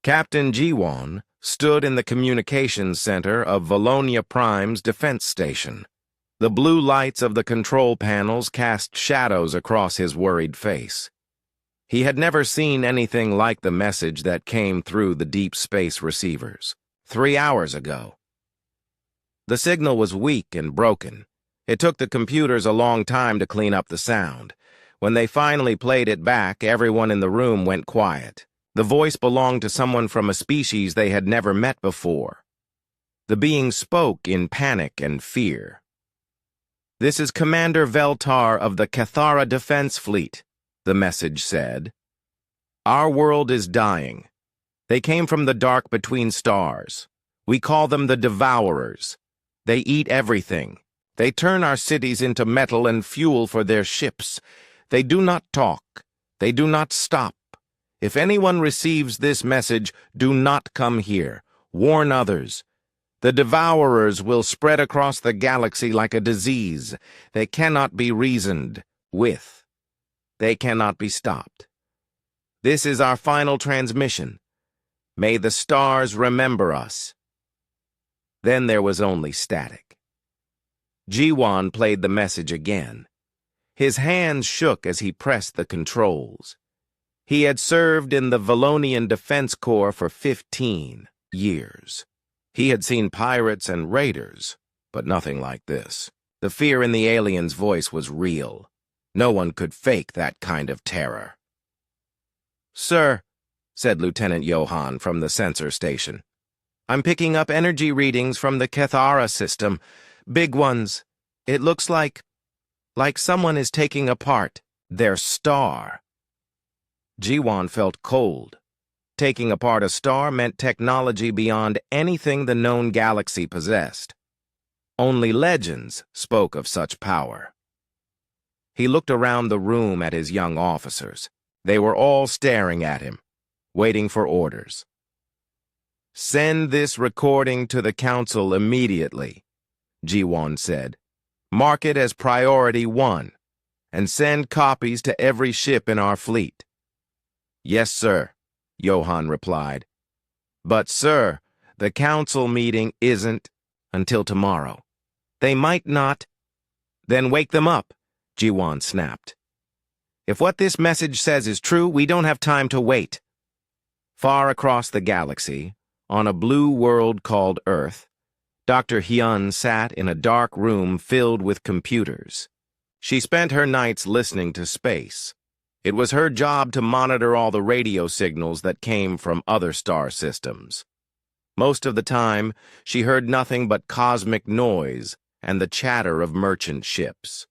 Captain Jiwon stood in the communications center of Valonia Prime's defense station. The blue lights of the control panels cast shadows across his worried face. He had never seen anything like the message that came through the deep space receivers 3 hours ago. The signal was weak and broken. It took the computers a long time to clean up the sound. When they finally played it back, everyone in the room went quiet. The voice belonged to someone from a species they had never met before. The being spoke in panic and fear. "This is Commander Veltar of the Cathara Defense Fleet," the message said. "Our world is dying. They came from the dark between stars. We call them the Devourers. They eat everything. They turn our cities into metal and fuel for their ships. They do not talk. They do not stop. If anyone receives this message, do not come here. Warn others. The Devourers will spread across the galaxy like a disease. They cannot be reasoned with. They cannot be stopped. This is our final transmission. May the stars remember us." Then there was only static. Jiwon played the message again. His hands shook as he pressed the controls. He had served in the Valonian Defense Corps for 15 years. He had seen pirates and raiders, but nothing like this. The fear in the alien's voice was real. No one could fake that kind of terror. "Sir," said Lieutenant Johann from the sensor station, "I'm picking up energy readings from the Cathara system. Big ones. It looks like someone is taking apart their star." Jiwon felt cold. Taking apart a star meant technology beyond anything the known galaxy possessed. Only legends spoke of such power. He looked around the room at his young officers. They were all staring at him, waiting for orders. "Send this recording to the Council immediately," Jiwon said. "Mark it as Priority 1, and send copies to every ship in our fleet." "Yes, sir," Johann replied. "But, sir, the council meeting isn't until tomorrow. They might not." "Then wake them up," Jiwon snapped. "If what this message says is true, we don't have time to wait." Far across the galaxy, on a blue world called Earth, Dr. Hyun sat in a dark room filled with computers. She spent her nights listening to space. It was her job to monitor all the radio signals that came from other star systems. Most of the time, she heard nothing but cosmic noise and the chatter of merchant ships.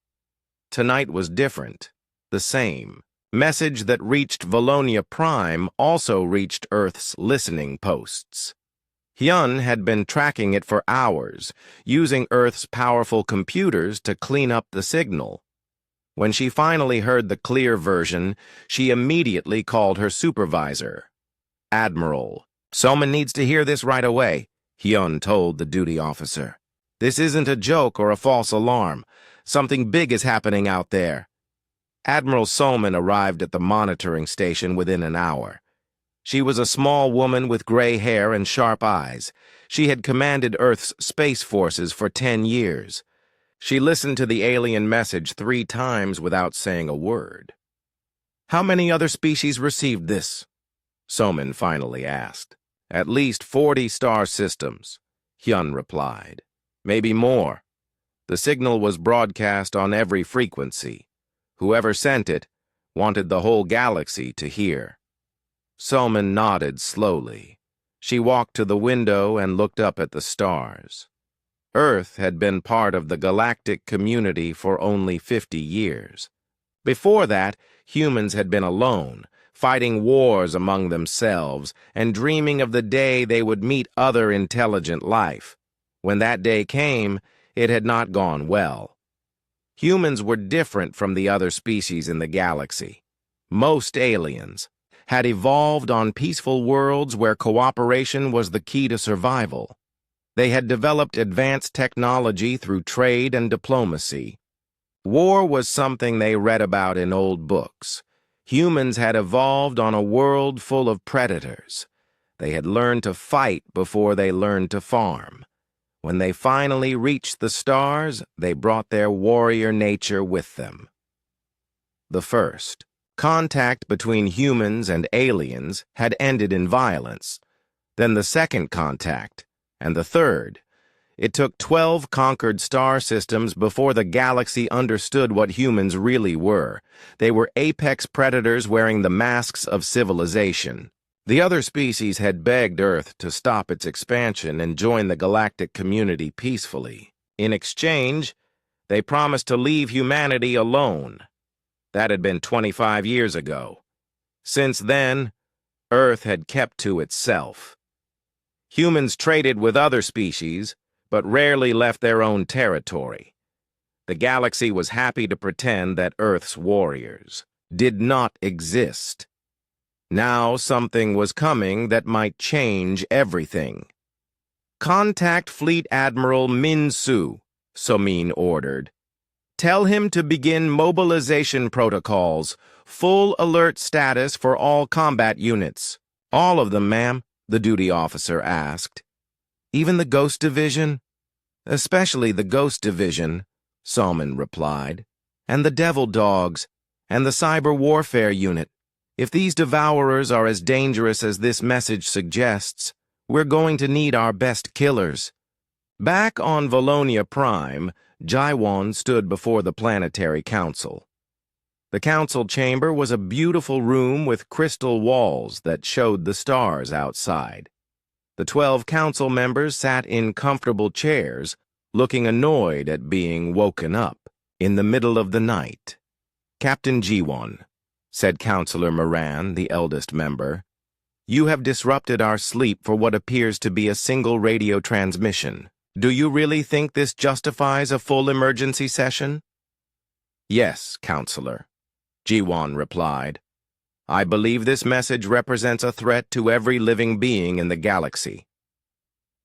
Tonight was different, the same. Message that reached Valonia Prime also reached Earth's listening posts. Hyun had been tracking it for hours, using Earth's powerful computers to clean up the signal. When she finally heard the clear version, she immediately called her supervisor. "Admiral, someone needs to hear this right away," Hyun told the duty officer. "This isn't a joke or a false alarm. Something big is happening out there." Admiral Solman arrived at the monitoring station within an hour. She was a small woman with gray hair and sharp eyes. She had commanded Earth's space forces for 10 years. She listened to the alien message 3 times without saying a word. "How many other species received this?" Soman finally asked. "At least 40 star systems," Hyun replied. "Maybe more. The signal was broadcast on every frequency. Whoever sent it wanted the whole galaxy to hear." Soman nodded slowly. She walked to the window and looked up at the stars. Earth had been part of the galactic community for only 50 years. Before that, humans had been alone, fighting wars among themselves and dreaming of the day they would meet other intelligent life. When that day came, it had not gone well. Humans were different from the other species in the galaxy. Most aliens had evolved on peaceful worlds where cooperation was the key to survival. They had developed advanced technology through trade and diplomacy. War was something they read about in old books. Humans had evolved on a world full of predators. They had learned to fight before they learned to farm. When they finally reached the stars, they brought their warrior nature with them. The first, contact between humans and aliens, had ended in violence. Then the second contact, and the third. It took 12 conquered star systems before the galaxy understood what humans really were. They were apex predators wearing the masks of civilization. The other species had begged Earth to stop its expansion and join the galactic community peacefully. In exchange, they promised to leave humanity alone. That had been 25 years ago. Since then, Earth had kept to itself. Humans traded with other species, but rarely left their own territory. The galaxy was happy to pretend that Earth's warriors did not exist. Now something was coming that might change everything. "Contact Fleet Admiral Min Su," Somin ordered. "Tell him to begin mobilization protocols, full alert status for all combat units." "All of them, ma'am?" the duty officer asked. "Even the Ghost Division?" "Especially the Ghost Division," Somin replied. "And the Devil Dogs, and the Cyber Warfare Unit. If these devourers are as dangerous as this message suggests, we're going to need our best killers." Back on Valonia Prime, Jiwon stood before the Planetary Council. The council chamber was a beautiful room with crystal walls that showed the stars outside. The 12 council members sat in comfortable chairs, looking annoyed at being woken up in the middle of the night. "Captain Jiwon," said Councillor Moran, the eldest member, "you have disrupted our sleep for what appears to be a single radio transmission. Do you really think this justifies a full emergency session?" "Yes, Councillor," Jiwon replied. "I believe this message represents a threat to every living being in the galaxy."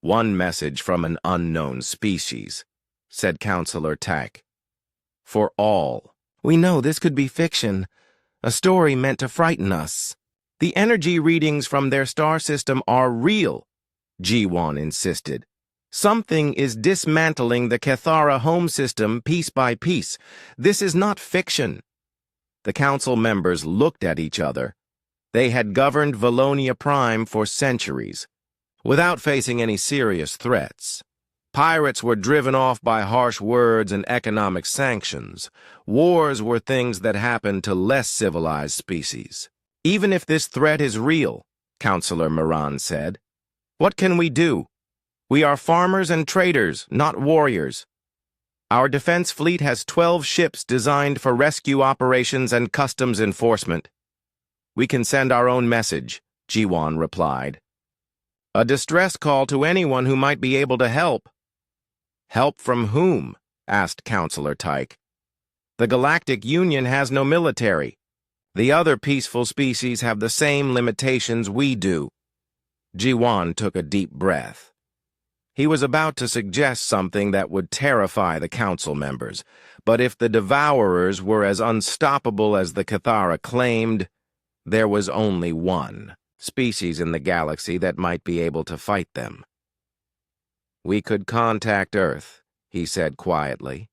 "One message from an unknown species," said Councillor Tak. "For all." "We know this could be fiction, a story meant to frighten us." "The energy readings from their star system are real," Jiwon insisted. "Something is dismantling the Cathara home system piece by piece. This is not fiction." The council members looked at each other. They had governed Valonia Prime for centuries, without facing any serious threats. Pirates were driven off by harsh words and economic sanctions. Wars were things that happened to less civilized species. "Even if this threat is real," Councillor Moran said, "what can we do? We are farmers and traders, not warriors. Our defense fleet has 12 ships designed for rescue operations and customs enforcement." "We can send our own message," Jiwon replied. "A distress call to anyone who might be able to help." "Help from whom?" asked Councillor Tyke. "The Galactic Union has no military. The other peaceful species have the same limitations we do." Jiwon took a deep breath. He was about to suggest something that would terrify the council members, but if the Devourers were as unstoppable as the Cathara claimed, there was only one species in the galaxy that might be able to fight them. "We could contact Earth," he said quietly.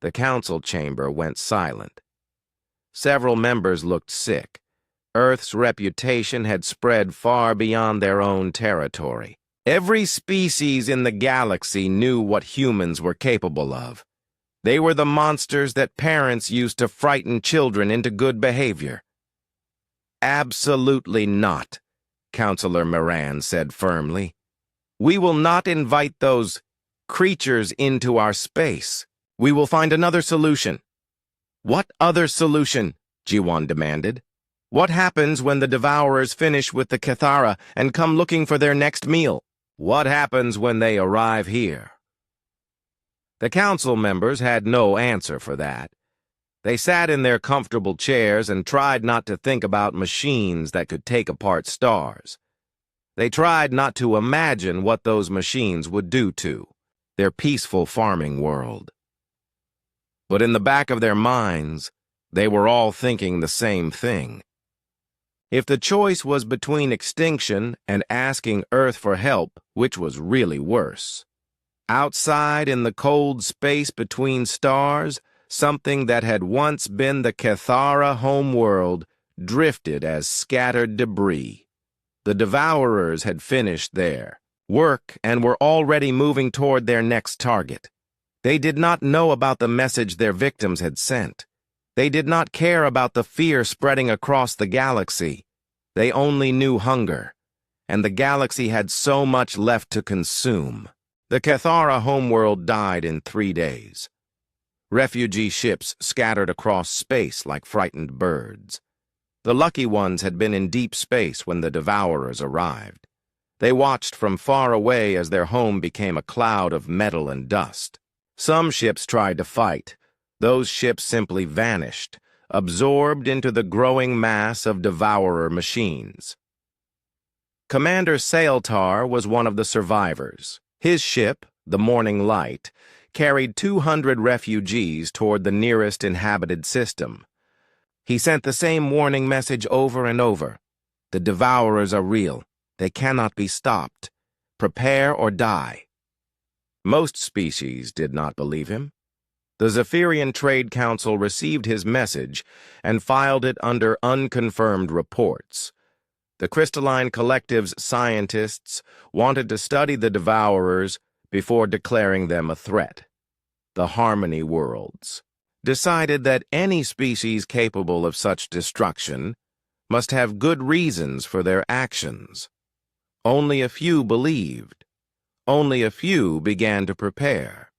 The council chamber went silent. Several members looked sick. Earth's reputation had spread far beyond their own territory. Every species in the galaxy knew what humans were capable of. They were the monsters that parents used to frighten children into good behavior. "Absolutely not," Councillor Moran said firmly. "We will not invite those creatures into our space. We will find another solution." "What other solution?" Jiwon demanded. "What happens when the Devourers finish with the Cathara and come looking for their next meal? What happens when they arrive here?" The council members had no answer for that. They sat in their comfortable chairs and tried not to think about machines that could take apart stars. They tried not to imagine what those machines would do to their peaceful farming world. But in the back of their minds, they were all thinking the same thing. If the choice was between extinction and asking Earth for help, which was really worse? Outside in the cold space between stars, something that had once been the Cathara homeworld drifted as scattered debris. The Devourers had finished their work and were already moving toward their next target. They did not know about the message their victims had sent. They did not care about the fear spreading across the galaxy. They only knew hunger, and the galaxy had so much left to consume. The Cathara homeworld died in 3 days. Refugee ships scattered across space like frightened birds. The lucky ones had been in deep space when the Devourers arrived. They watched from far away as their home became a cloud of metal and dust. Some ships tried to fight. Those ships simply vanished, absorbed into the growing mass of Devourer machines. Commander Sailtar was one of the survivors. His ship, the Morning Light, carried 200 refugees toward the nearest inhabited system. He sent the same warning message over and over. The Devourers are real. They cannot be stopped. Prepare or die. Most species did not believe him. The Zephyrian Trade Council received his message and filed it under unconfirmed reports. The Crystalline Collective's scientists wanted to study the Devourers before declaring them a threat. The Harmony Worlds decided that any species capable of such destruction must have good reasons for their actions. Only a few believed. Only a few began to prepare.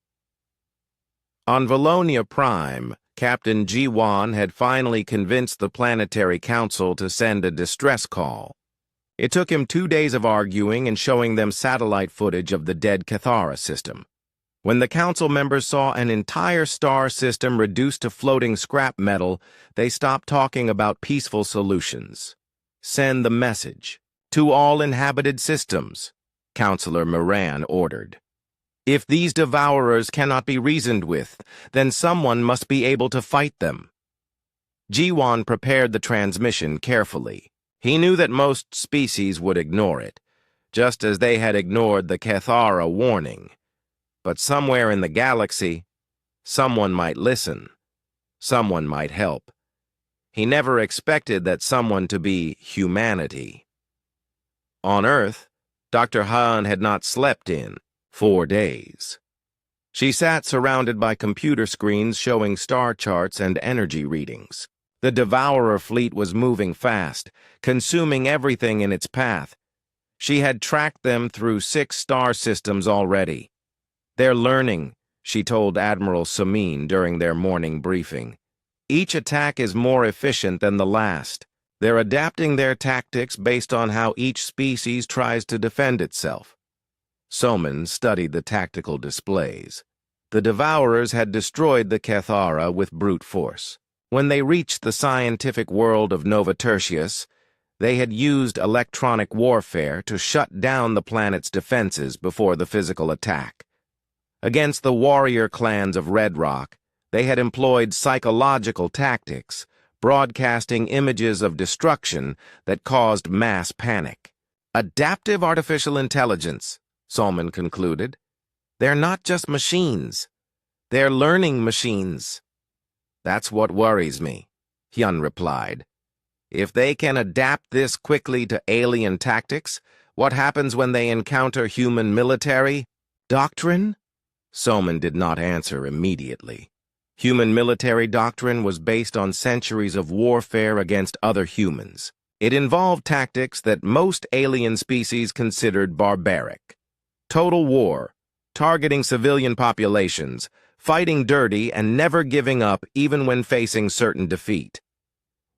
On Valonia Prime, Captain G1 had finally convinced the Planetary Council to send a distress call. It took him 2 days of arguing and showing them satellite footage of the dead Cathara system. When the council members saw an entire star system reduced to floating scrap metal, they stopped talking about peaceful solutions. Send the message. To all inhabited systems, Councillor Moran ordered. If these Devourers cannot be reasoned with, then someone must be able to fight them. G1 prepared the transmission carefully. He knew that most species would ignore it, just as they had ignored the Cathara warning. But somewhere in the galaxy, someone might listen. Someone might help. He never expected that someone to be humanity. On Earth, Dr. Han had not slept in 4 days. She sat surrounded by computer screens showing star charts and energy readings. The Devourer fleet was moving fast, consuming everything in its path. She had tracked them through 6 star systems already. They're learning, she told Admiral Samin during their morning briefing. Each attack is more efficient than the last. They're adapting their tactics based on how each species tries to defend itself. Soman studied the tactical displays. The Devourers had destroyed the Cathara with brute force. When they reached the scientific world of Nova Tertius, they had used electronic warfare to shut down the planet's defenses before the physical attack. Against the warrior clans of Red Rock, they had employed psychological tactics, broadcasting images of destruction that caused mass panic. Adaptive artificial intelligence, Solman concluded. They're not just machines. They're learning machines. That's what worries me, Hyun replied. If they can adapt this quickly to alien tactics, what happens when they encounter human military doctrine? Soman did not answer immediately. Human military doctrine was based on centuries of warfare against other humans. It involved tactics that most alien species considered barbaric. Total war, targeting civilian populations, fighting dirty and never giving up even when facing certain defeat.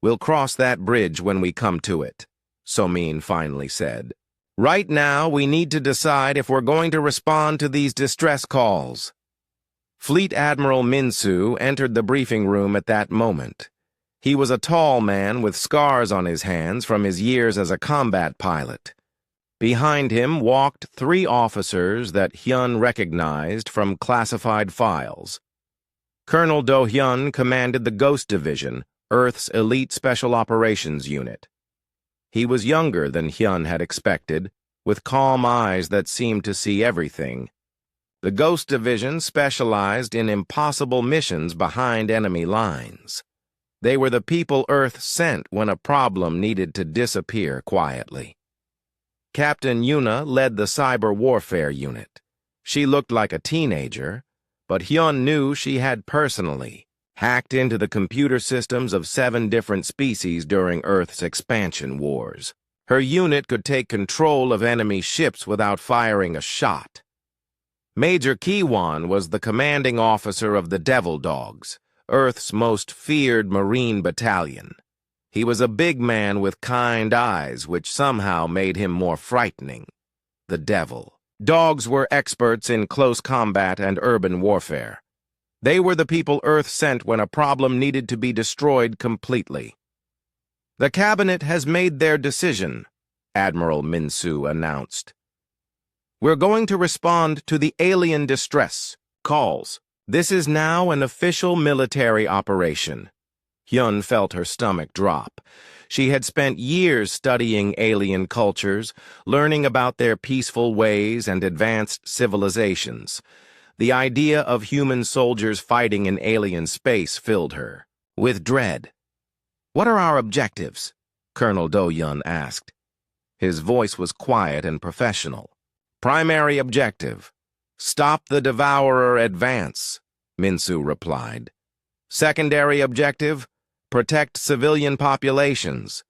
We'll cross that bridge when we come to it, Somin finally said. Right now, we need to decide if we're going to respond to these distress calls. Fleet Admiral Minsu entered the briefing room at that moment. He was a tall man with scars on his hands from his years as a combat pilot. Behind him walked 3 officers that Hyun recognized from classified files. Colonel Do Hyun commanded the Ghost Division, Earth's elite special operations unit. He was younger than Hyun had expected, with calm eyes that seemed to see everything. The Ghost Division specialized in impossible missions behind enemy lines. They were the people Earth sent when a problem needed to disappear quietly. Captain Yuna led the cyber warfare unit. She looked like a teenager, but Hyun knew she had personally hacked into the computer systems of 7 different species during Earth's expansion wars. Her unit could take control of enemy ships without firing a shot. Major Kiwan was the commanding officer of the Devil Dogs, Earth's most feared marine battalion. He was a big man with kind eyes, which somehow made him more frightening. The Devil Dogs were experts in close combat and urban warfare. They were the people Earth sent when a problem needed to be destroyed completely. "The cabinet has made their decision," Admiral Minsu announced. "We're going to respond to the alien distress calls. This is now an official military operation." Hyun felt her stomach drop. She had spent years studying alien cultures, learning about their peaceful ways and advanced civilizations. The idea of human soldiers fighting in alien space filled her with dread. "What are our objectives?" Colonel Do-Hyun asked. His voice was quiet and professional. "Primary objective: stop the Devourer advance," Minsu replied. "Secondary objective: protect civilian populations.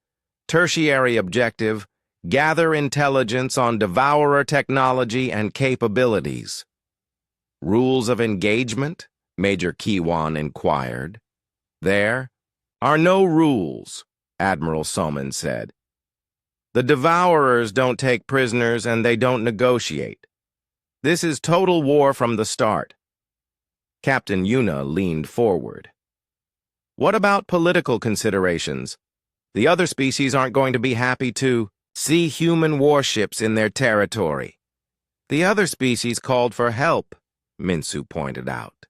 Tertiary objective: gather intelligence on Devourer technology and capabilities." "Rules of engagement?" Major Kiwan inquired. "There are no rules," Admiral Soman said. "The Devourers don't take prisoners and they don't negotiate. This is total war from the start." Captain Yuna leaned forward. "What about political considerations? The other species aren't going to be happy to see human warships in their territory." "The other species called for help," Minsu pointed out.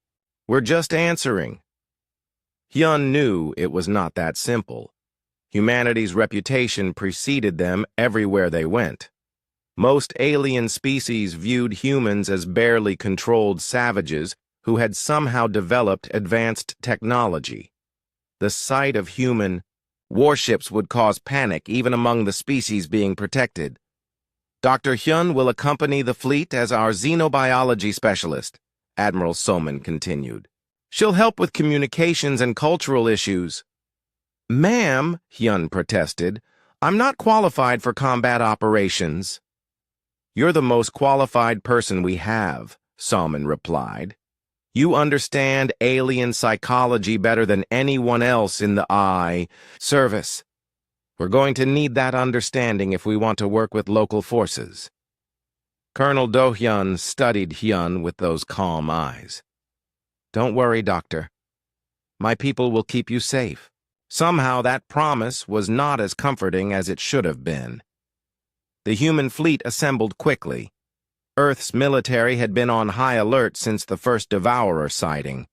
"We're just answering." Hyun knew it was not that simple. Humanity's reputation preceded them everywhere they went. Most alien species viewed humans as barely controlled savages who had somehow developed advanced technology. The sight of human warships would cause panic even among the species being protected. "Dr. Hyun will accompany the fleet as our xenobiology specialist," Admiral Soman continued. "She'll help with communications and cultural issues." "Ma'am," Hyun protested, "I'm not qualified for combat operations." "You're the most qualified person we have," Soman replied. "You understand alien psychology better than anyone else in the service. We're going to need that understanding if we want to work with local forces." Colonel Do-Hyun studied Hyun with those calm eyes. "Don't worry, Doctor. My people will keep you safe." Somehow that promise was not as comforting as it should have been. The human fleet assembled quickly. Earth's military had been on high alert since the first Devourer sighting.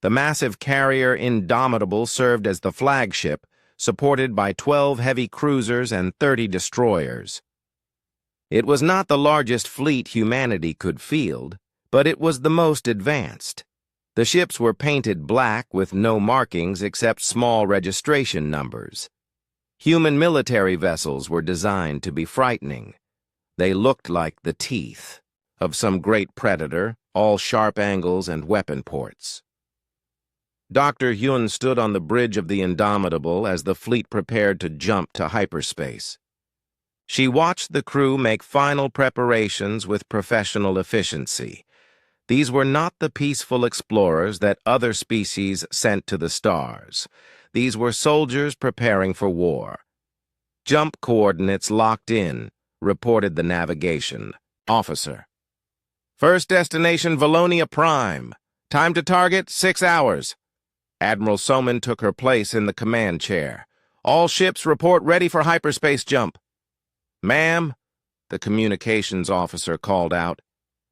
The massive carrier Indomitable served as the flagship, supported by 12 heavy cruisers and 30 destroyers. It was not the largest fleet humanity could field, but it was the most advanced. The ships were painted black with no markings except small registration numbers. Human military vessels were designed to be frightening. They looked like the teeth of some great predator, all sharp angles and weapon ports. Dr. Hyun stood on the bridge of the Indomitable as the fleet prepared to jump to hyperspace. She watched the crew make final preparations with professional efficiency. These were not the peaceful explorers that other species sent to the stars. These were soldiers preparing for war. "Jump coordinates locked in," reported the navigation officer. "First destination Valonia Prime. Time to target 6 hours. Admiral Soman took her place in the command chair. "All ships report ready for hyperspace jump." "Ma'am," the communications officer called out,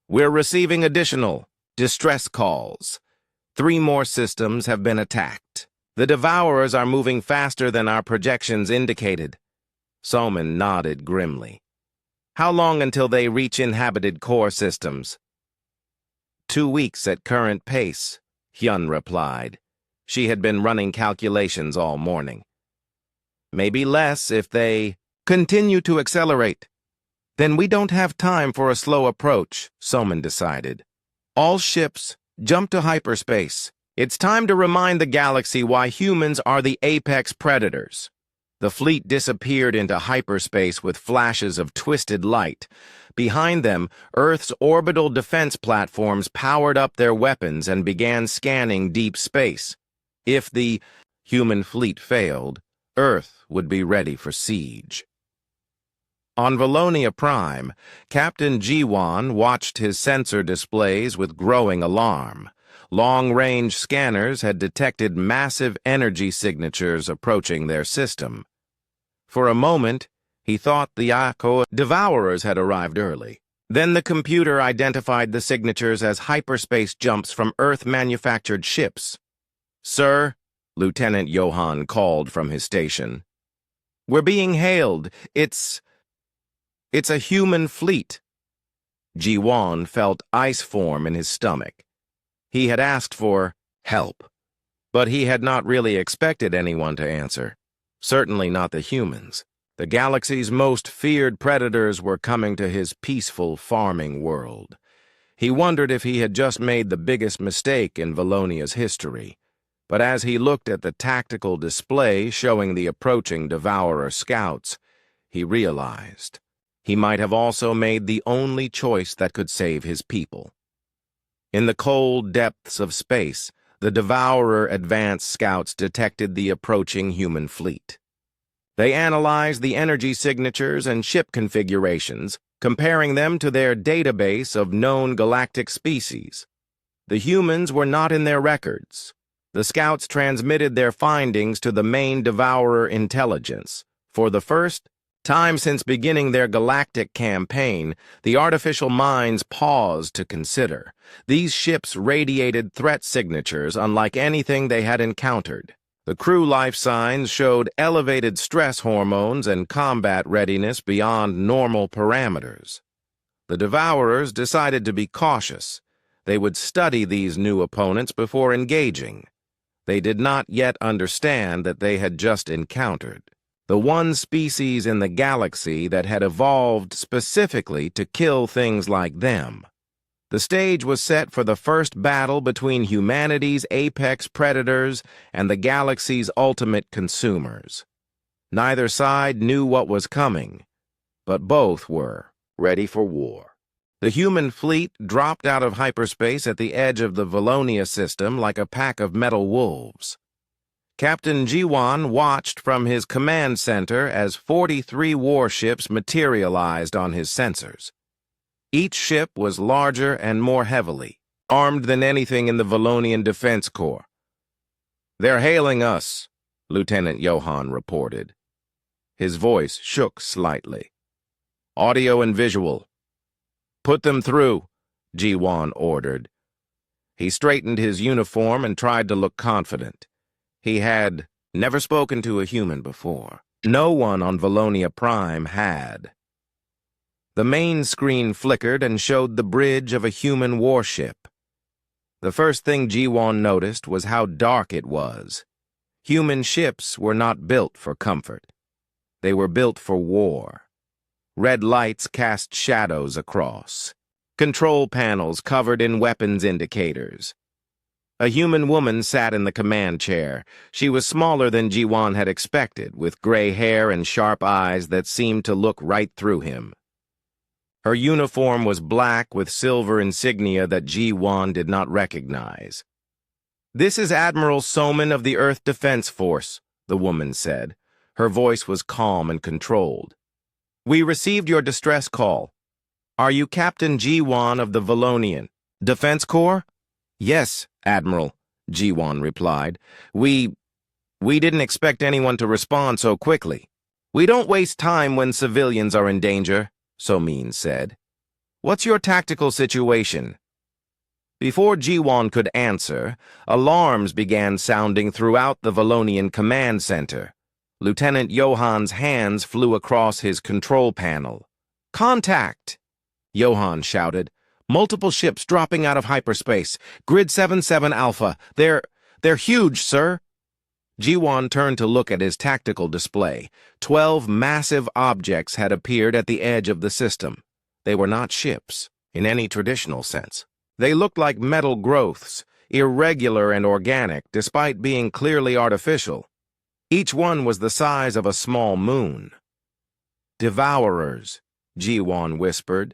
"we're receiving additional distress calls. 3 more systems have been attacked. The Devourers are moving faster than our projections indicated." Soman nodded grimly. How long until they reach inhabited core systems? 2 weeks at current pace, Hyun replied. She had been running calculations all morning. Maybe less if they continue to accelerate. Then we don't have time for a slow approach, Soman decided. All ships, jump to hyperspace. It's time to remind the galaxy why humans are the apex predators. The fleet disappeared into hyperspace with flashes of twisted light. Behind them, Earth's orbital defense platforms powered up their weapons and began scanning deep space. If the human fleet failed, Earth would be ready for siege. On Valonia Prime, Captain Ji-won watched his sensor displays with growing alarm. Long-range scanners had detected massive energy signatures approaching their system. For a moment, he thought the Ako Devourers had arrived early. Then the computer identified the signatures as hyperspace jumps from Earth-manufactured ships. "Sir," Lieutenant Johan called from his station. "We're being hailed. It's a human fleet." Ji-won felt ice form in his stomach. He had asked for help, but he had not really expected anyone to answer. Certainly not the humans. The galaxy's most feared predators were coming to his peaceful farming world. He wondered if he had just made the biggest mistake in Valonia's history. But as he looked at the tactical display showing the approaching Devourer scouts, he realized he might have also made the only choice that could save his people. In the cold depths of space, the Devourer advance scouts detected the approaching human fleet. They analyzed the energy signatures and ship configurations, comparing them to their database of known galactic species. The humans were not in their records. The scouts transmitted their findings to the main Devourer intelligence. For the first time since beginning their galactic campaign, the artificial minds paused to consider. These ships radiated threat signatures unlike anything they had encountered. The crew life signs showed elevated stress hormones and combat readiness beyond normal parameters. The Devourers decided to be cautious. They would study these new opponents before engaging. They did not yet understand that they had just encountered the one species in the galaxy that had evolved specifically to kill things like them. The stage was set for the first battle between humanity's apex predators and the galaxy's ultimate consumers. Neither side knew what was coming, but both were ready for war. The human fleet dropped out of hyperspace at the edge of the Valonia system like a pack of metal wolves. Captain Ji-won watched from his command center as 43 warships materialized on his sensors. Each ship was larger and more heavily armed than anything in the Valonian Defense Corps. "They're hailing us," Lieutenant Johan reported. His voice shook slightly. "Audio and visual." "Put them through," Ji-won ordered. He straightened his uniform and tried to look confident. He had never spoken to a human before. No one on Valonia Prime had. The main screen flickered and showed the bridge of a human warship. The first thing Ji-won noticed was how dark it was. Human ships were not built for comfort. They were built for war. Red lights cast shadows across. Control panels covered in weapons indicators. A human woman sat in the command chair. She was smaller than Ji-won had expected, with gray hair and sharp eyes that seemed to look right through him. Her uniform was black with silver insignia that Ji-won did not recognize. "This is Admiral Soman of the Earth Defense Force," the woman said. Her voice was calm and controlled. "We received your distress call. Are you Captain Ji-won of the Valonian Defense Corps?" "Yes, Admiral," Ji-won replied. We didn't expect anyone to respond so quickly." "We don't waste time when civilians are in danger," Somin said. "What's your tactical situation?" Before Ji-won could answer, alarms began sounding throughout the Valonian command center. Lieutenant Johann's hands flew across his control panel. "Contact!" Johann shouted. "Multiple ships dropping out of hyperspace. Grid 77 Alpha. They're huge, sir." Jiwan turned to look at his tactical display. 12 massive objects had appeared at the edge of the system. They were not ships, in any traditional sense. They looked like metal growths, irregular and organic, despite being clearly artificial. Each one was the size of a small moon. "Devourers," Jiwan whispered.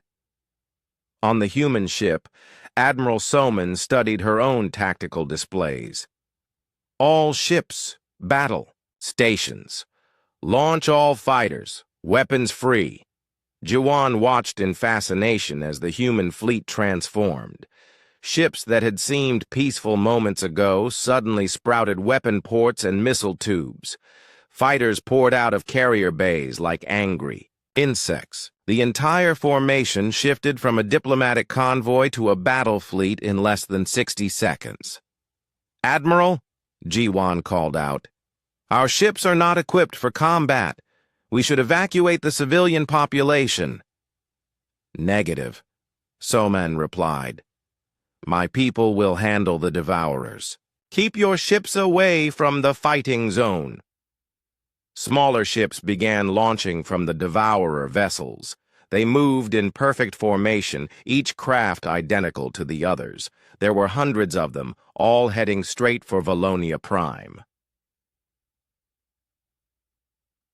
On the human ship, Admiral Soman studied her own tactical displays. "All ships, battle, stations. Launch all fighters, weapons free." Jiwan watched in fascination as the human fleet transformed. Ships that had seemed peaceful moments ago suddenly sprouted weapon ports and missile tubes. Fighters poured out of carrier bays like angry insects. The entire formation shifted from a diplomatic convoy to a battle fleet in less than 60 seconds. "Admiral," Jiwan called out, "our ships are not equipped for combat. We should evacuate the civilian population." "Negative," Soman replied. "My people will handle the Devourers. Keep your ships away from the fighting zone." Smaller ships began launching from the Devourer vessels. They moved in perfect formation, each craft identical to the others. There were hundreds of them, all heading straight for Valonia Prime.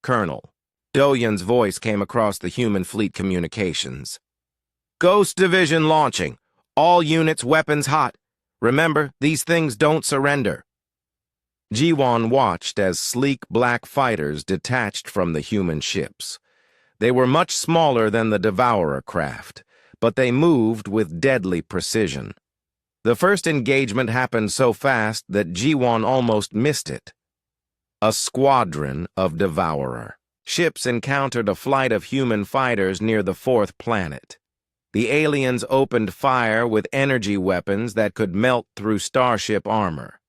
"Colonel," Doyen's voice came across the human fleet communications. "Ghost Division launching. All units weapons hot. Remember, these things don't surrender." Jiwan watched as sleek black fighters detached from the human ships. They were much smaller than the Devourer craft, but they moved with deadly precision. The first engagement happened so fast that Jiwan almost missed it. A squadron of Devourer ships encountered a flight of human fighters near the 4th planet. The aliens opened fire with energy weapons that could melt through starship armor.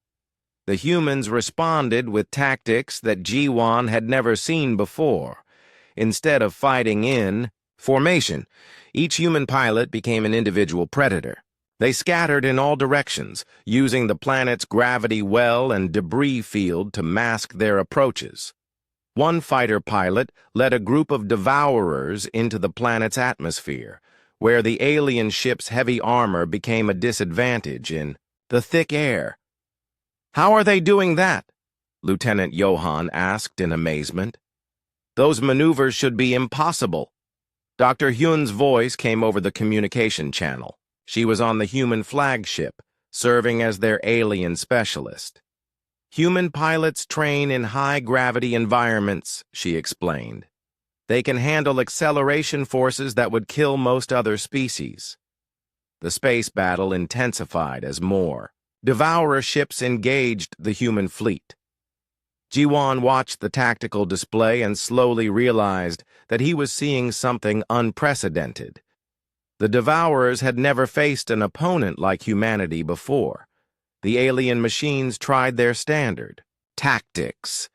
The humans responded with tactics that Jiwan had never seen before. Instead of fighting in formation, each human pilot became an individual predator. They scattered in all directions, using the planet's gravity well and debris field to mask their approaches. One fighter pilot led a group of Devourers into the planet's atmosphere, where the alien ship's heavy armor became a disadvantage in the thick air. "How are they doing that?" Lieutenant Johann asked in amazement. "Those maneuvers should be impossible." Dr. Hyun's voice came over the communication channel. She was on the human flagship, serving as their alien specialist. "Human pilots train in high-gravity environments," she explained. "They can handle acceleration forces that would kill most other species." The space battle intensified as more Devourer ships engaged the human fleet. Jiwan watched the tactical display and slowly realized that he was seeing something unprecedented. The Devourers had never faced an opponent like humanity before. The alien machines tried their standard tactics.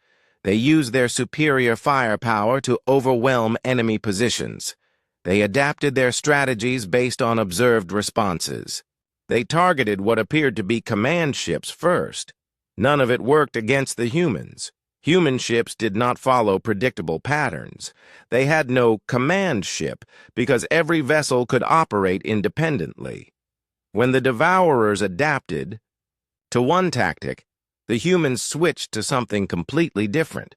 They used their superior firepower to overwhelm enemy positions. They adapted their strategies based on observed responses. They targeted what appeared to be command ships first. None of it worked against the humans. Human ships did not follow predictable patterns. They had no command ship because every vessel could operate independently. When the Devourers adapted to one tactic, the humans switched to something completely different.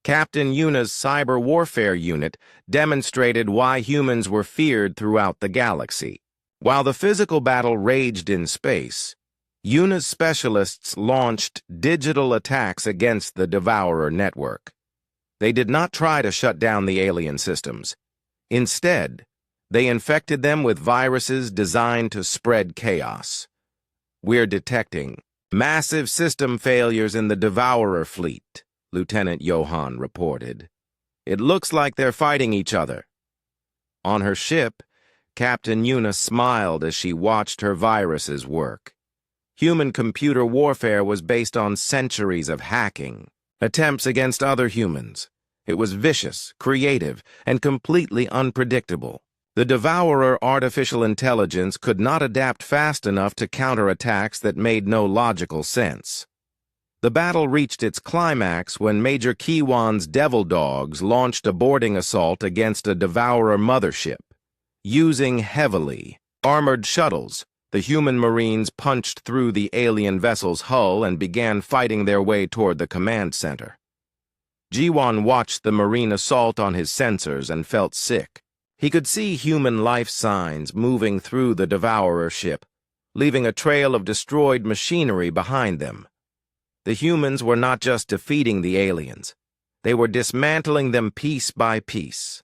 Captain Yuna's cyber warfare unit demonstrated why humans were feared throughout the galaxy. While the physical battle raged in space, Yuna's specialists launched digital attacks against the Devourer network. They did not try to shut down the alien systems. Instead, they infected them with viruses designed to spread chaos. "We're detecting massive system failures in the Devourer fleet," Lieutenant Johann reported. "It looks like they're fighting each other." On her ship, Captain Yuna smiled as she watched her viruses work. Human-computer warfare was based on centuries of hacking. attempts against other humans. It was vicious, creative, and completely unpredictable. The Devourer artificial intelligence could not adapt fast enough to counter attacks that made no logical sense. The battle reached its climax when Major Kiwan's Devil Dogs launched a boarding assault against a Devourer mothership. Using heavily armored shuttles, the human Marines punched through the alien vessel's hull and began fighting their way toward the command center. Jiwan watched the Marine assault on his sensors and felt sick. He could see human life signs moving through the Devourer ship, leaving a trail of destroyed machinery behind them. The humans were not just defeating the aliens, they were dismantling them piece by piece.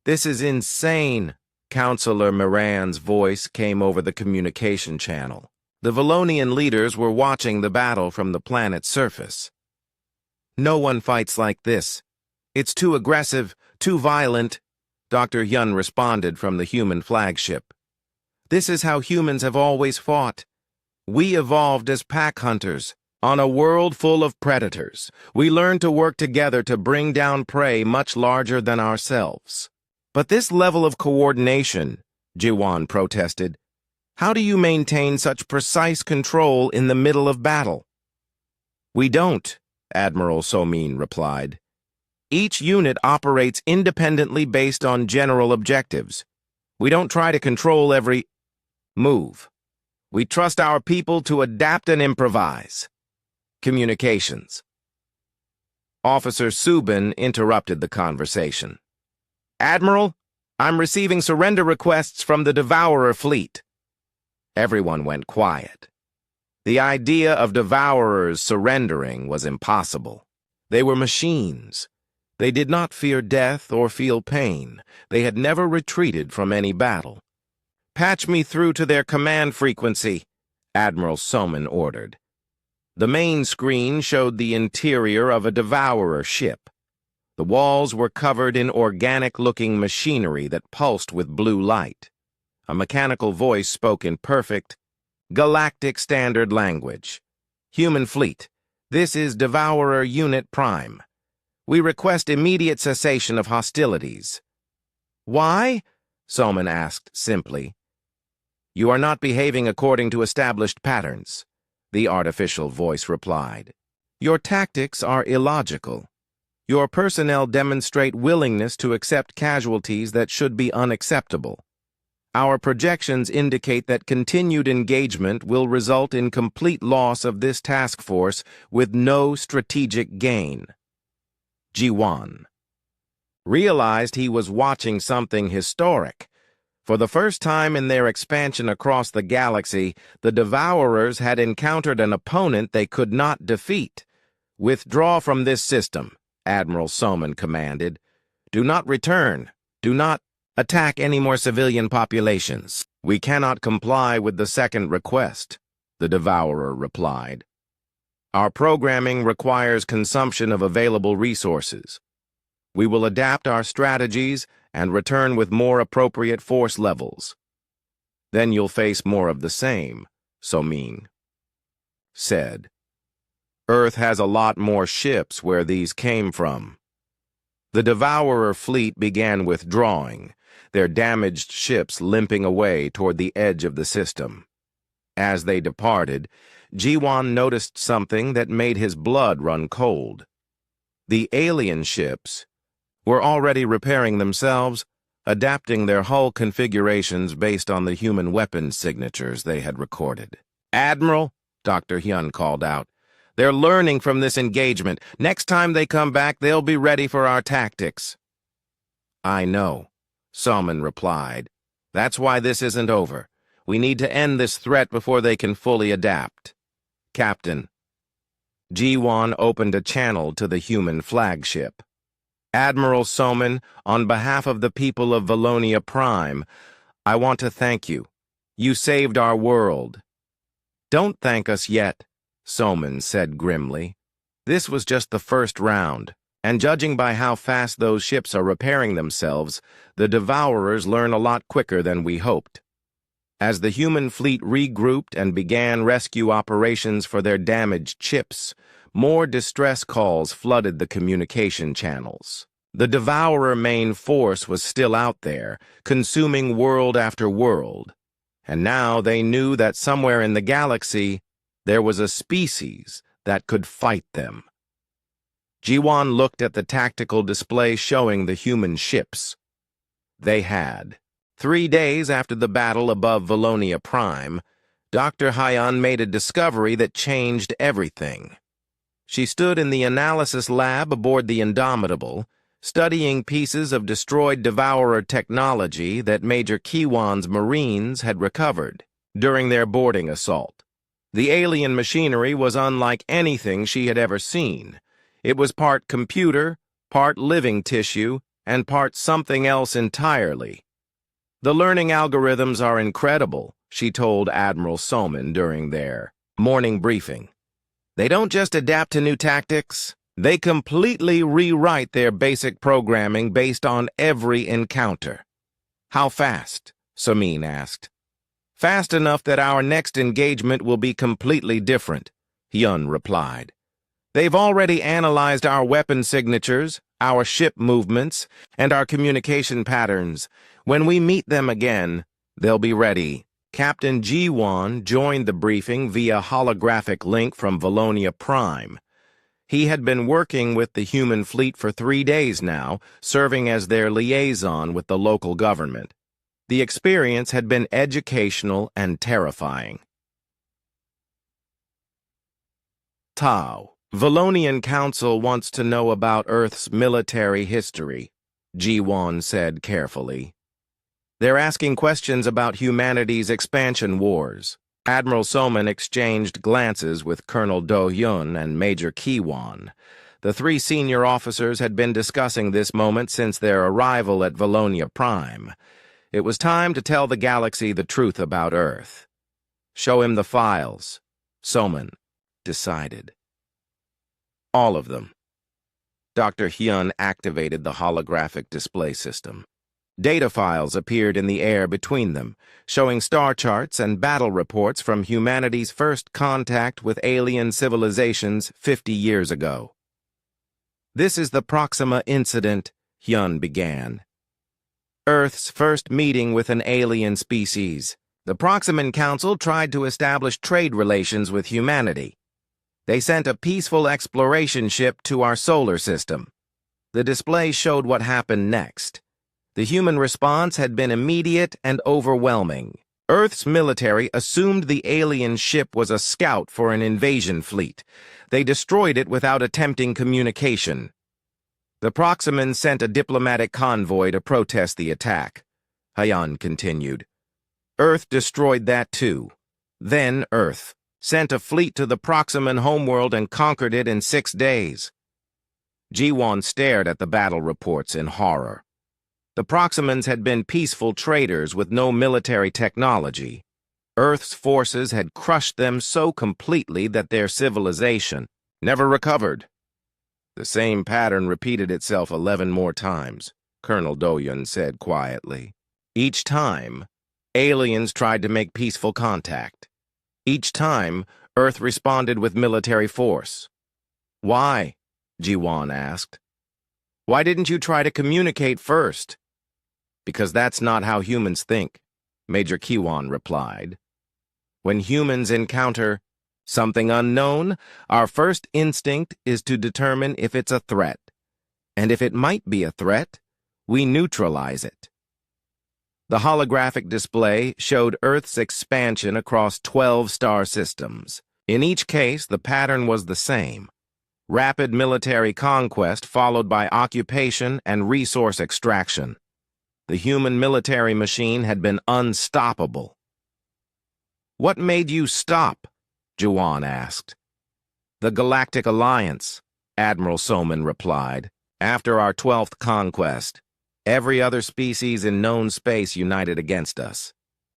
"This is insane," Counselor Moran's voice came over the communication channel. The Valonian leaders were watching the battle from the planet's surface. "No one fights like this. It's too aggressive, too violent," Dr. Hyun responded from the human flagship. "This is how humans have always fought. We evolved as pack hunters. On a world full of predators, we learned to work together to bring down prey much larger than ourselves." "But this level of coordination," Jiwan protested, "how do you maintain such precise control in the middle of battle?" "We don't," Admiral Somin replied. "Each unit operates independently based on general objectives. We don't try to control every move. We trust our people to adapt and improvise." Communications. Officer Subin interrupted the conversation. "Admiral, I'm receiving surrender requests from the Devourer fleet." Everyone went quiet. The idea of Devourers surrendering was impossible. They were machines. They did not fear death or feel pain. They had never retreated from any battle. "Patch me through to their command frequency," Admiral Somin ordered. The main screen showed the interior of a Devourer ship. The walls were covered in organic-looking machinery that pulsed with blue light. A mechanical voice spoke in perfect, Galactic Standard language. "Human fleet, this is Devourer Unit Prime. We request immediate cessation of hostilities." "Why?" Somin asked simply. "You are not behaving according to established patterns," the artificial voice replied. "Your tactics are illogical. Your personnel demonstrate willingness to accept casualties that should be unacceptable. Our projections indicate that continued engagement will result in complete loss of this task force with no strategic gain." Jiwan realized he was watching something historic. For the first time in their expansion across the galaxy, the Devourers had encountered an opponent they could not defeat. "Withdraw from this system," Admiral Somin commanded. "Do not return. Do not attack any more civilian populations." "We cannot comply with the second request," the Devourer replied. "Our programming requires consumption of available resources. We will adapt our strategies and return with more appropriate force levels." "Then you'll face more of the same," Somin said. "Earth has a lot more ships where these came from." The Devourer fleet began withdrawing, their damaged ships limping away toward the edge of the system. As they departed, Jiwan noticed something that made his blood run cold. The alien ships were already repairing themselves, adapting their hull configurations based on the human weapons signatures they had recorded. "Admiral," Dr. Hyun called out, "they're learning from this engagement. Next time they come back, they'll be ready for our tactics." "I know," Somin replied. "That's why this isn't over. We need to end this threat before they can fully adapt." "Captain." Jiwan opened a channel to the human flagship. "Admiral Somin, on behalf of the people of Valonia Prime, I want to thank you. You saved our world." "Don't thank us yet," Somin said grimly. "This was just the first round, and judging by how fast those ships are repairing themselves, the Devourers learn a lot quicker than we hoped." As the human fleet regrouped and began rescue operations for their damaged ships, more distress calls flooded the communication channels. The Devourer main force was still out there, consuming world after world. And now they knew that somewhere in the galaxy, there was a species that could fight them. Jiwan looked at the tactical display showing the human ships. They had. 3 days after the battle above Valonia Prime, Dr. Hyan made a discovery that changed everything. She stood in the analysis lab aboard the Indomitable, studying pieces of destroyed Devourer technology that Major Kiwan's Marines had recovered during their boarding assault. The alien machinery was unlike anything she had ever seen. It was part computer, part living tissue, and part something else entirely. The learning algorithms are incredible, she told Admiral Soman during their morning briefing. They don't just adapt to new tactics, they completely rewrite their basic programming based on every encounter. How fast? Somin asked. Fast enough that our next engagement will be completely different, Hyun replied. They've already analyzed our weapon signatures, our ship movements, and our communication patterns. When we meet them again, they'll be ready. Captain Jiwan joined the briefing via holographic link from Valonia Prime. He had been working with the human fleet for 3 days now, serving as their liaison with the local government. The experience had been educational and terrifying. Tau. Valonian Council wants to know about Earth's military history, Jiwan said carefully. They're asking questions about humanity's expansion wars. Admiral Soman exchanged glances with Colonel Do-hyun and Major Kiwan. The 3 senior officers had been discussing this moment since their arrival at Valonia Prime. It was time to tell the galaxy the truth about Earth. Show him the files, Soman decided. All of them. Dr. Hyun activated the holographic display system. Data files appeared in the air between them, showing star charts and battle reports from humanity's first contact with alien civilizations 50 years ago. This is the Proxima incident, Hyun began. Earth's first meeting with an alien species. The Proximan Council tried to establish trade relations with humanity. They sent a peaceful exploration ship to our solar system. The display showed what happened next. The human response had been immediate and overwhelming. Earth's military assumed the alien ship was a scout for an invasion fleet. They destroyed it without attempting communication. The Proximans sent a diplomatic convoy to protest the attack. Hyan continued. Earth destroyed that too. Then Earth sent a fleet to the Proximan homeworld and conquered it in 6 days. Jiwan stared at the battle reports in horror. The Proximans had been peaceful traders with no military technology. Earth's forces had crushed them so completely that their civilization never recovered. The same pattern repeated itself 11 more times, Colonel Do-hyun said quietly. Each time, aliens tried to make peaceful contact. Each time, Earth responded with military force. Why? Jiwan asked. Why didn't you try to communicate first? Because that's not how humans think, Major Kiwan replied. When humans encounter something unknown, our first instinct is to determine if it's a threat. And if it might be a threat, we neutralize it. The holographic display showed Earth's expansion across 12 star systems. In each case, the pattern was the same. Rapid military conquest followed by occupation and resource extraction. The human military machine had been unstoppable. What made you stop? Jiwan asked. The Galactic Alliance, Admiral Soman replied. After our 12th conquest, every other species in known space united against us.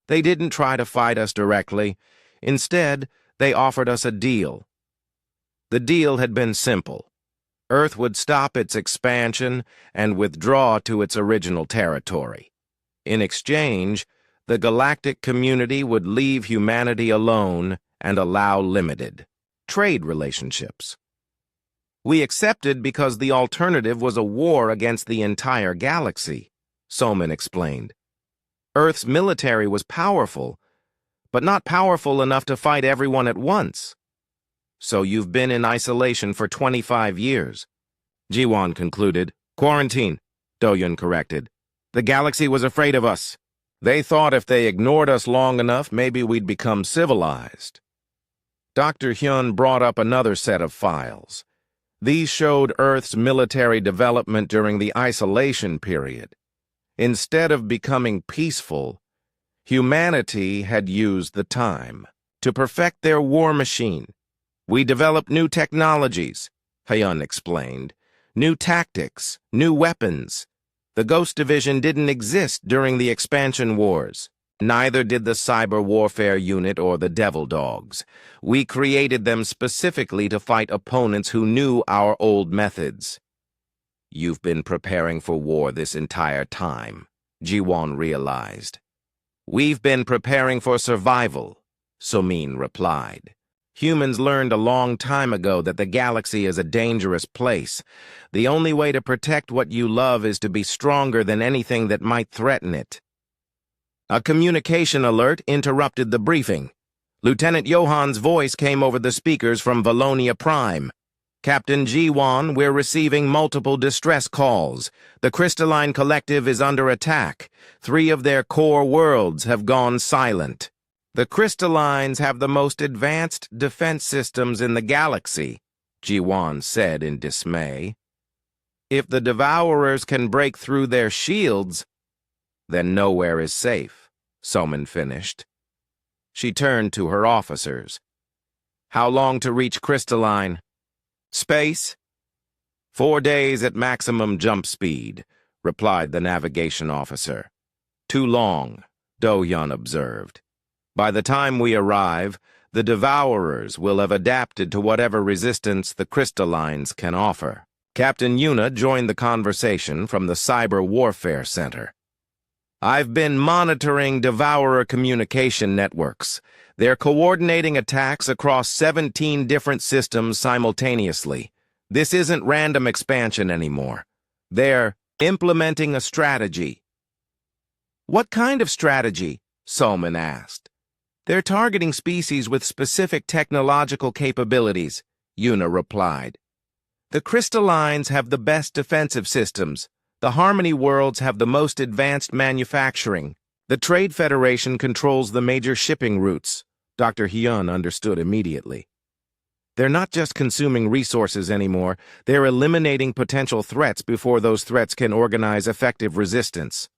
They didn't try to fight us directly. Instead, they offered us a deal. The deal had been simple. Earth would stop its expansion and withdraw to its original territory. In exchange, the galactic community would leave humanity alone and allow limited trade relationships. We accepted because the alternative was a war against the entire galaxy, Soman explained. Earth's military was powerful, but not powerful enough to fight everyone at once. So you've been in isolation for 25 years. Jiwon concluded. Quarantine, Doyun corrected. The galaxy was afraid of us. They thought if they ignored us long enough, maybe we'd become civilized. Dr. Hyun brought up another set of files. These showed Earth's military development during the isolation period. Instead of becoming peaceful, humanity had used the time to perfect their war machine. We developed new technologies, Hyun explained. New tactics, new weapons. The Ghost Division didn't exist during the expansion wars. Neither did the Cyber Warfare Unit or the Devil Dogs. We created them specifically to fight opponents who knew our old methods. You've been preparing for war this entire time, Jiwon realized. We've been preparing for survival, Somin replied. Humans learned a long time ago that the galaxy is a dangerous place. The only way to protect what you love is to be stronger than anything that might threaten it. A communication alert interrupted the briefing. Lieutenant Johan's voice came over the speakers from Valonia Prime. Captain Jiwon, we're receiving multiple distress calls. The Crystalline Collective is under attack. 3 of their core worlds have gone silent. The Crystallines have the most advanced defense systems in the galaxy, Jiwon said in dismay. If the Devourers can break through their shields, then nowhere is safe, Soman finished. She turned to her officers. How long to reach Crystalline? Space? 4 days at maximum jump speed, replied the navigation officer. Too long, Do-Yun observed. By the time we arrive, the Devourers will have adapted to whatever resistance the Crystallines can offer. Captain Yuna joined the conversation from the Cyber Warfare Center. I've been monitoring Devourer communication networks. They're coordinating attacks across 17 different systems simultaneously. This isn't random expansion anymore. They're implementing a strategy. What kind of strategy? Soman asked. They're targeting species with specific technological capabilities, Yuna replied. The Crystallines have the best defensive systems. The Harmony worlds have the most advanced manufacturing. The Trade Federation controls the major shipping routes. Dr. Hyun understood immediately. They're not just consuming resources anymore, they're eliminating potential threats before those threats can organize effective resistance.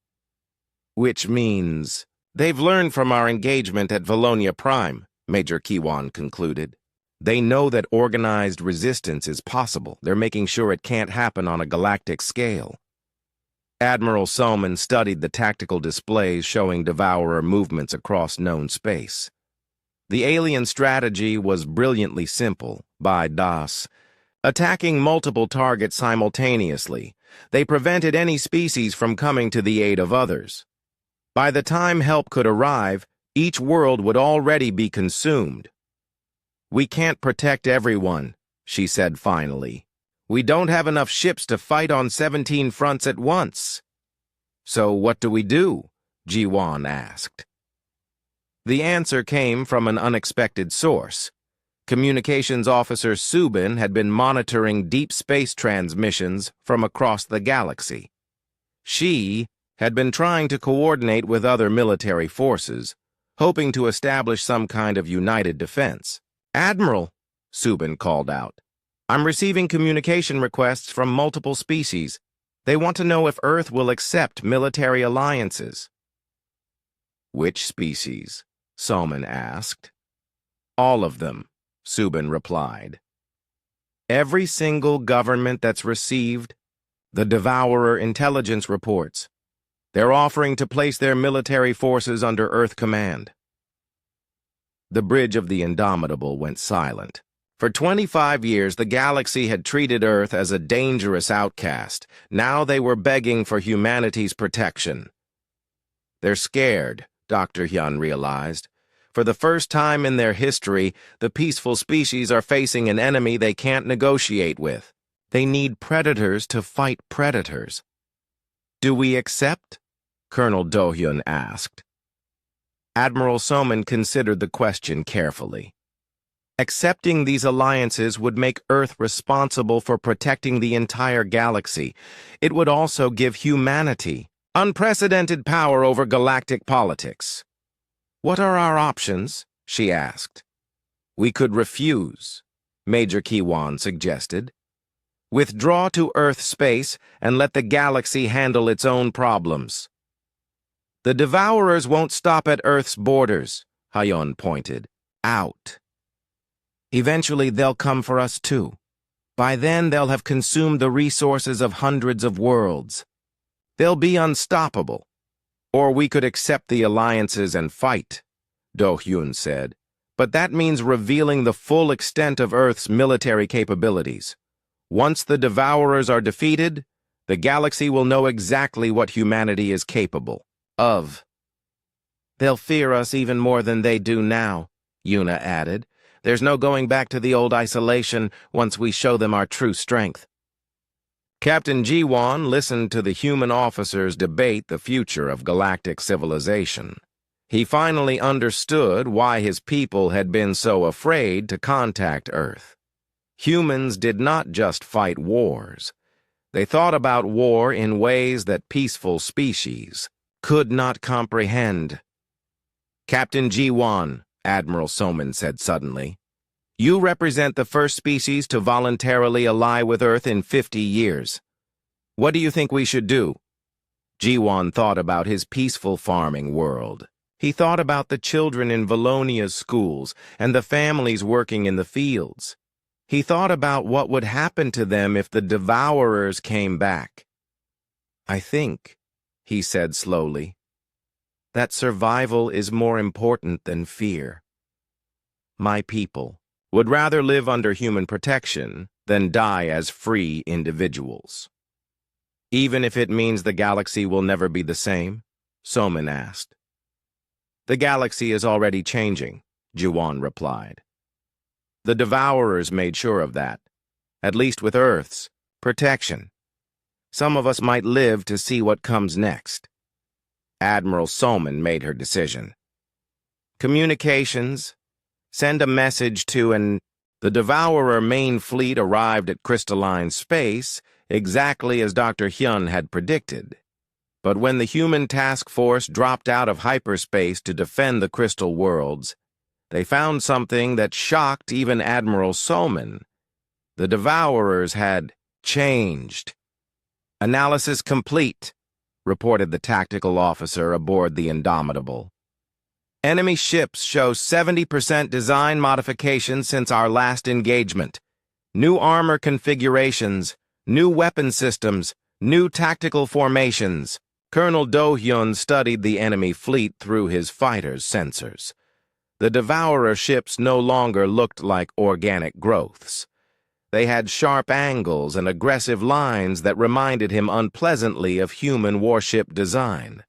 Which means they've learned from our engagement at Valonia Prime, Major Kiwan concluded. They know that organized resistance is possible. They're making sure it can't happen on a galactic scale. Admiral Soman studied the tactical displays showing Devourer movements across known space. The alien strategy was brilliantly simple, by Das. Attacking multiple targets simultaneously, they prevented any species from coming to the aid of others. By the time help could arrive, each world would already be consumed. We can't protect everyone, she said finally. We don't have enough ships to fight on 17 fronts at once. So what do we do? Jiwon asked. The answer came from an unexpected source. Communications Officer Subin had been monitoring deep space transmissions from across the galaxy. She had been trying to coordinate with other military forces, hoping to establish some kind of united defense. Admiral, Subin called out, I'm receiving communication requests from multiple species. They want to know if Earth will accept military alliances. Which species? Soman asked. All of them, Subin replied. Every single government that's received the Devourer intelligence reports. They're offering to place their military forces under Earth command. The bridge of the Indomitable went silent. For 25 years, the galaxy had treated Earth as a dangerous outcast. Now they were begging for humanity's protection. They're scared, Dr. Hyun realized. For the first time in their history, the peaceful species are facing an enemy they can't negotiate with. They need predators to fight predators. Do we accept? Colonel Do-hyun asked. Admiral Soman considered the question carefully. Accepting these alliances would make Earth responsible for protecting the entire galaxy. It would also give humanity unprecedented power over galactic politics. What are our options? She asked. We could refuse, Major Kiwan suggested. Withdraw to Earth space and let the galaxy handle its own problems. The Devourers won't stop at Earth's borders, Hyun pointed out. Eventually they'll come for us too. By then they'll have consumed the resources of hundreds of worlds. They'll be unstoppable. Or we could accept the alliances and fight, Do-hyun said. But that means revealing the full extent of Earth's military capabilities. Once the Devourers are defeated, the galaxy will know exactly what humanity is capable of. They'll fear us even more than they do now, Yuna added. There's no going back to the old isolation once we show them our true strength. Captain Ji-won listened to the human officers debate the future of galactic civilization. He finally understood why his people had been so afraid to contact Earth. Humans did not just fight wars. They thought about war in ways that peaceful species could not comprehend. Captain Ji-won, Admiral Soman said suddenly, you represent the first species to voluntarily ally with Earth in 50 years. What do you think we should do? Ji-won thought about his peaceful farming world. He thought about the children in Valonia's schools and the families working in the fields. He thought about what would happen to them if the Devourers came back. I think, he said slowly, that survival is more important than fear. My people would rather live under human protection than die as free individuals. Even if it means the galaxy will never be the same? Soman asked. The galaxy is already changing, Ji-won replied. The Devourers made sure of that, at least with Earth's protection. Some of us might live to see what comes next. Admiral Soman made her decision. Communications. Send a message to The Devourer main fleet arrived at crystalline space exactly as Dr. Hyun had predicted. But when the human task force dropped out of hyperspace to defend the crystal worlds, they found something that shocked even Admiral Soman. The Devourers had changed. Analysis complete, reported the tactical officer aboard the Indomitable. Enemy ships show 70% design modifications since our last engagement. New armor configurations, new weapon systems, new tactical formations. Colonel Do-hyun studied the enemy fleet through his fighter's sensors. The Devourer ships no longer looked like organic growths. They had sharp angles and aggressive lines that reminded him unpleasantly of human warship design.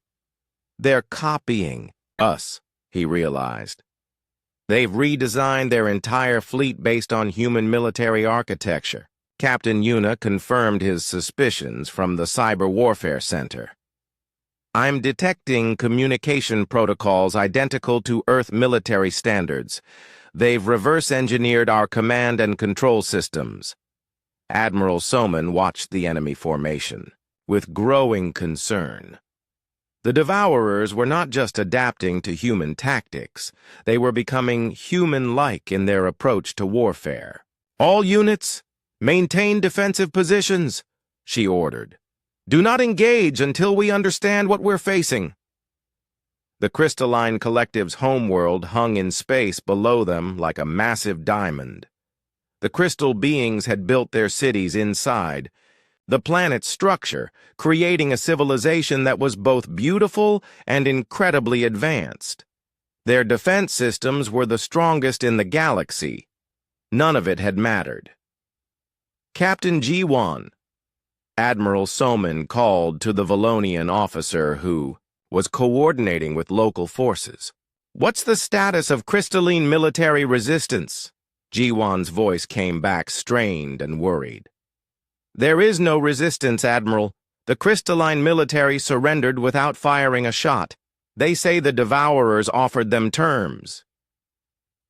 They're copying us, he realized. They've redesigned their entire fleet based on human military architecture. Captain Yuna confirmed his suspicions from the Cyber Warfare Center. I'm detecting communication protocols identical to Earth military standards. They've reverse-engineered our command and control systems. Admiral Soman watched the enemy formation with growing concern. The Devourers were not just adapting to human tactics, they were becoming human-like in their approach to warfare. All units, maintain defensive positions, she ordered. Do not engage until we understand what we're facing. The crystalline collective's homeworld hung in space below them like a massive diamond. The crystal beings had built their cities inside the planet's structure, creating a civilization that was both beautiful and incredibly advanced. Their defense systems were the strongest in the galaxy. None of it had mattered. Captain Ji-won, Admiral Soman called to the Valonian officer who was coordinating with local forces. What's the status of crystalline military resistance? Ji-won's voice came back strained and worried. There is no resistance, Admiral. The crystalline military surrendered without firing a shot. They say the Devourers offered them terms.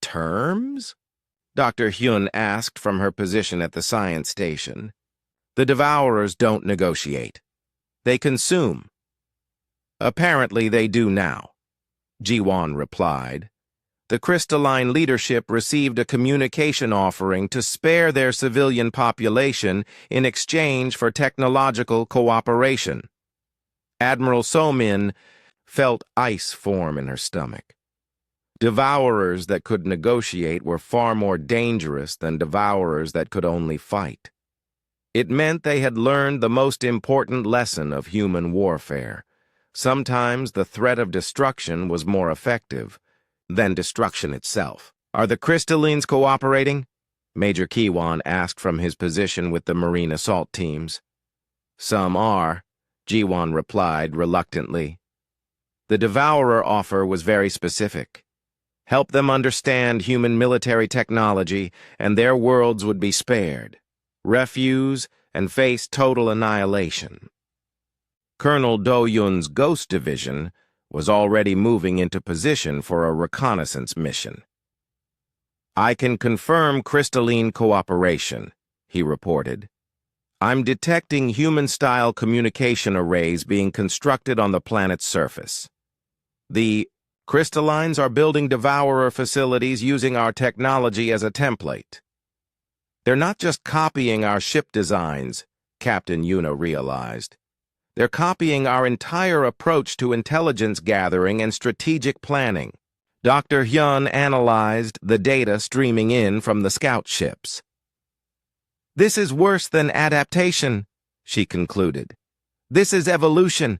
Terms? Dr. Hyun asked from her position at the science station. The Devourers don't negotiate. They consume. Apparently they do now, Ji-won replied. The crystalline leadership received a communication offering to spare their civilian population in exchange for technological cooperation. Admiral So-min felt ice form in her stomach. Devourers that could negotiate were far more dangerous than devourers that could only fight. It meant they had learned the most important lesson of human warfare. Sometimes the threat of destruction was more effective than destruction itself. Are the crystallines cooperating? Major Ki-won asked from his position with the Marine assault teams. Some are, Ji-won replied reluctantly. The Devourer offer was very specific. Help them understand human military technology, and their worlds would be spared. Refuse and face total annihilation. Colonel Do-yun's Ghost Division was already moving into position for a reconnaissance mission. I can confirm crystalline cooperation, he reported. I'm detecting human-style communication arrays being constructed on the planet's surface. The crystallines are building Devourer facilities using our technology as a template. They're not just copying our ship designs, Captain Yuna realized. They're copying our entire approach to intelligence gathering and strategic planning. Dr. Hyun analyzed the data streaming in from the scout ships. This is worse than adaptation, she concluded. This is evolution.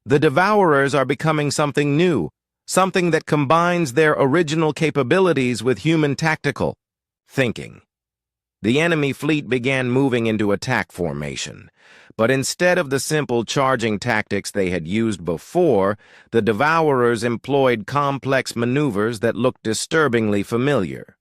The Devourers are becoming something new, something that combines their original capabilities with human tactical thinking. The enemy fleet began moving into attack formation. But instead of the simple charging tactics they had used before, the Devourers employed complex maneuvers that looked disturbingly familiar.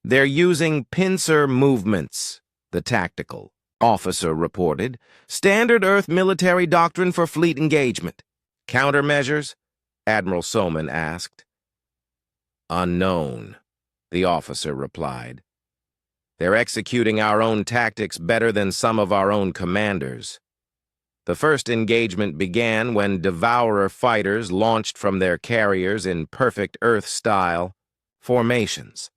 They're using pincer movements, the tactical officer reported. Standard Earth military doctrine for fleet engagement. Countermeasures? Admiral So-min asked. Unknown, the officer replied. They're executing our own tactics better than some of our own commanders. The first engagement began when Devourer fighters launched from their carriers in perfect Earth-style formations.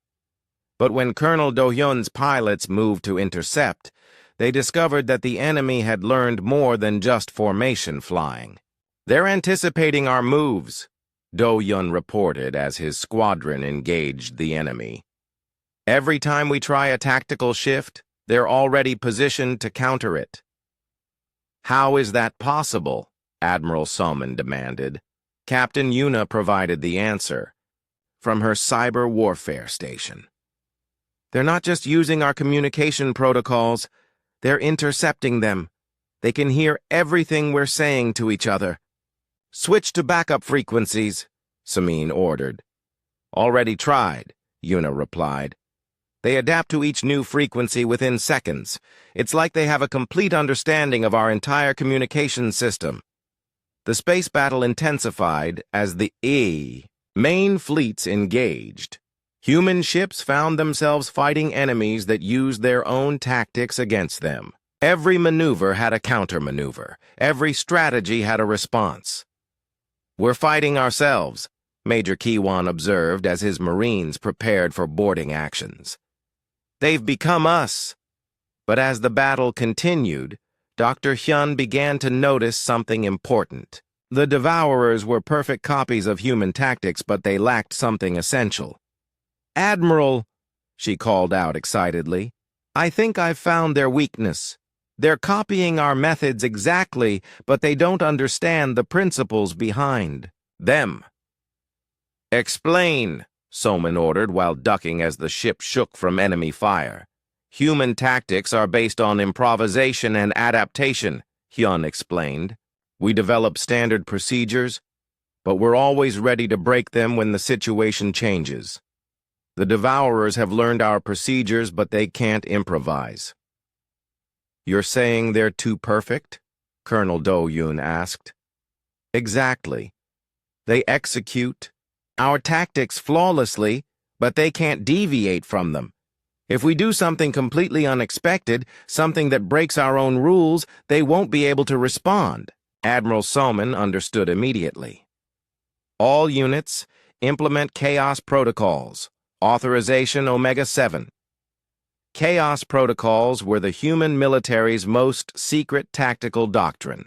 But when Colonel Do-hyun's pilots moved to intercept, they discovered that the enemy had learned more than just formation flying. They're anticipating our moves, Do-hyun reported as his squadron engaged the enemy. Every time we try a tactical shift, they're already positioned to counter it. How is that possible? Admiral So-min demanded. Captain Yuna provided the answer from her cyber warfare station. They're not just using our communication protocols, they're intercepting them. They can hear everything we're saying to each other. Switch to backup frequencies, Samin ordered. Already tried, Yuna replied. They adapt to each new frequency within seconds. It's like they have a complete understanding of our entire communication system. The space battle intensified as the main fleets engaged. Human ships found themselves fighting enemies that used their own tactics against them. Every maneuver had a countermaneuver. Every strategy had a response. We're fighting ourselves, Major Ki-won observed as his Marines prepared for boarding actions. They've become us. But as the battle continued, Dr. Hyun began to notice something important. The Devourers were perfect copies of human tactics, but they lacked something essential. Admiral, she called out excitedly, I think I've found their weakness. They're copying our methods exactly, but they don't understand the principles behind them. Explain, So-min ordered while ducking as the ship shook from enemy fire. Human tactics are based on improvisation and adaptation, Hyun explained. We develop standard procedures, but we're always ready to break them when the situation changes. The Devourers have learned our procedures, but they can't improvise. You're saying they're too perfect? Colonel Do-Yoon asked. Exactly. They execute our tactics flawlessly, but they can't deviate from them. If we do something completely unexpected, something that breaks our own rules, they won't be able to respond. Admiral Soman understood immediately. All units, implement Chaos Protocols. Authorization Omega-7. Chaos Protocols were the human military's most secret tactical doctrine.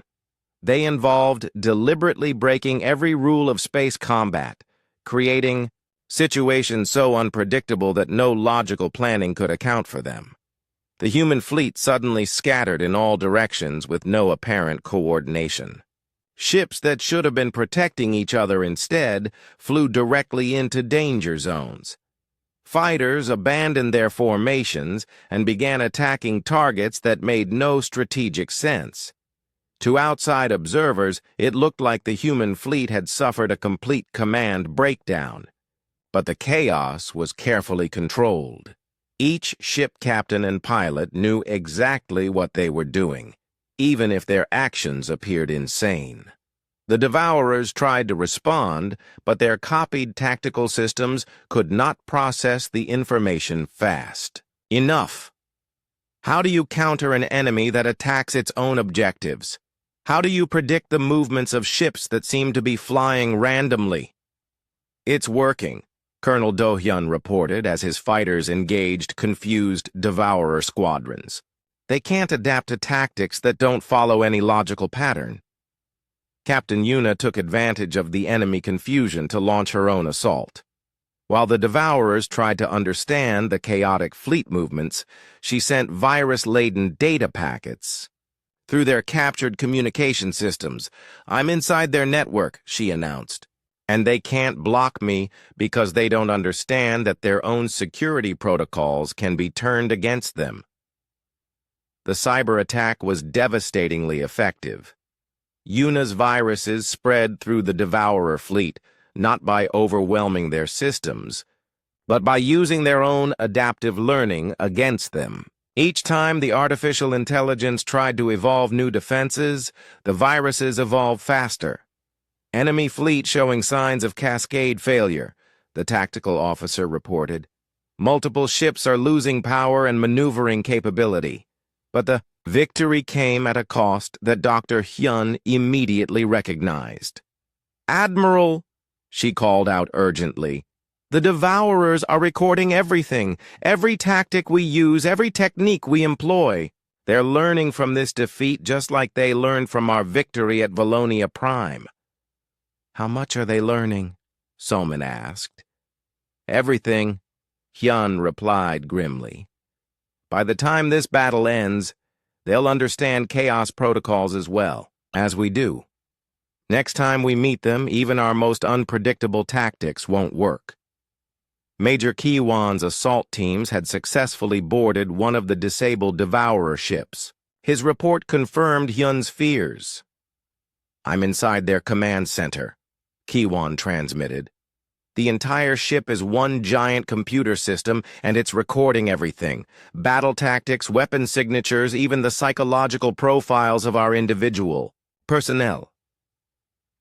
They involved deliberately breaking every rule of space combat, creating situations so unpredictable that no logical planning could account for them. The human fleet suddenly scattered in all directions with no apparent coordination. Ships that should have been protecting each other instead flew directly into danger zones. Fighters abandoned their formations and began attacking targets that made no strategic sense. To outside observers, it looked like the human fleet had suffered a complete command breakdown. But the chaos was carefully controlled. Each ship captain and pilot knew exactly what they were doing, even if their actions appeared insane. The Devourers tried to respond, but their copied tactical systems could not process the information fast. Enough! How do you counter an enemy that attacks its own objectives? How do you predict the movements of ships that seem to be flying randomly? It's working, Colonel Do-Hyun reported as his fighters engaged confused Devourer squadrons. They can't adapt to tactics that don't follow any logical pattern. Captain Yuna took advantage of the enemy confusion to launch her own assault. While the Devourers tried to understand the chaotic fleet movements, she sent virus-laden data packets through their captured communication systems. I'm inside their network, she announced. And they can't block me because they don't understand that their own security protocols can be turned against them. The cyber attack was devastatingly effective. Yuna's viruses spread through the Devourer fleet, not by overwhelming their systems, but by using their own adaptive learning against them. Each time the artificial intelligence tried to evolve new defenses, the viruses evolved faster. Enemy fleet showing signs of cascade failure, the tactical officer reported. Multiple ships are losing power and maneuvering capability. But the victory came at a cost that Dr. Hyun immediately recognized. Admiral, she called out urgently, the Devourers are recording everything, every tactic we use, every technique we employ. They're learning from this defeat just like they learned from our victory at Valonia Prime. How much are they learning? Soman asked. Everything, Hyun replied grimly. By the time this battle ends, they'll understand chaos protocols as well, as we do. Next time we meet them, even our most unpredictable tactics won't work. Major Kiwan's assault teams had successfully boarded one of the disabled Devourer ships. His report confirmed Hyun's fears. I'm inside their command center, Kiwan transmitted. The entire ship is one giant computer system, and it's recording everything. Battle tactics, weapon signatures, even the psychological profiles of our individual personnel.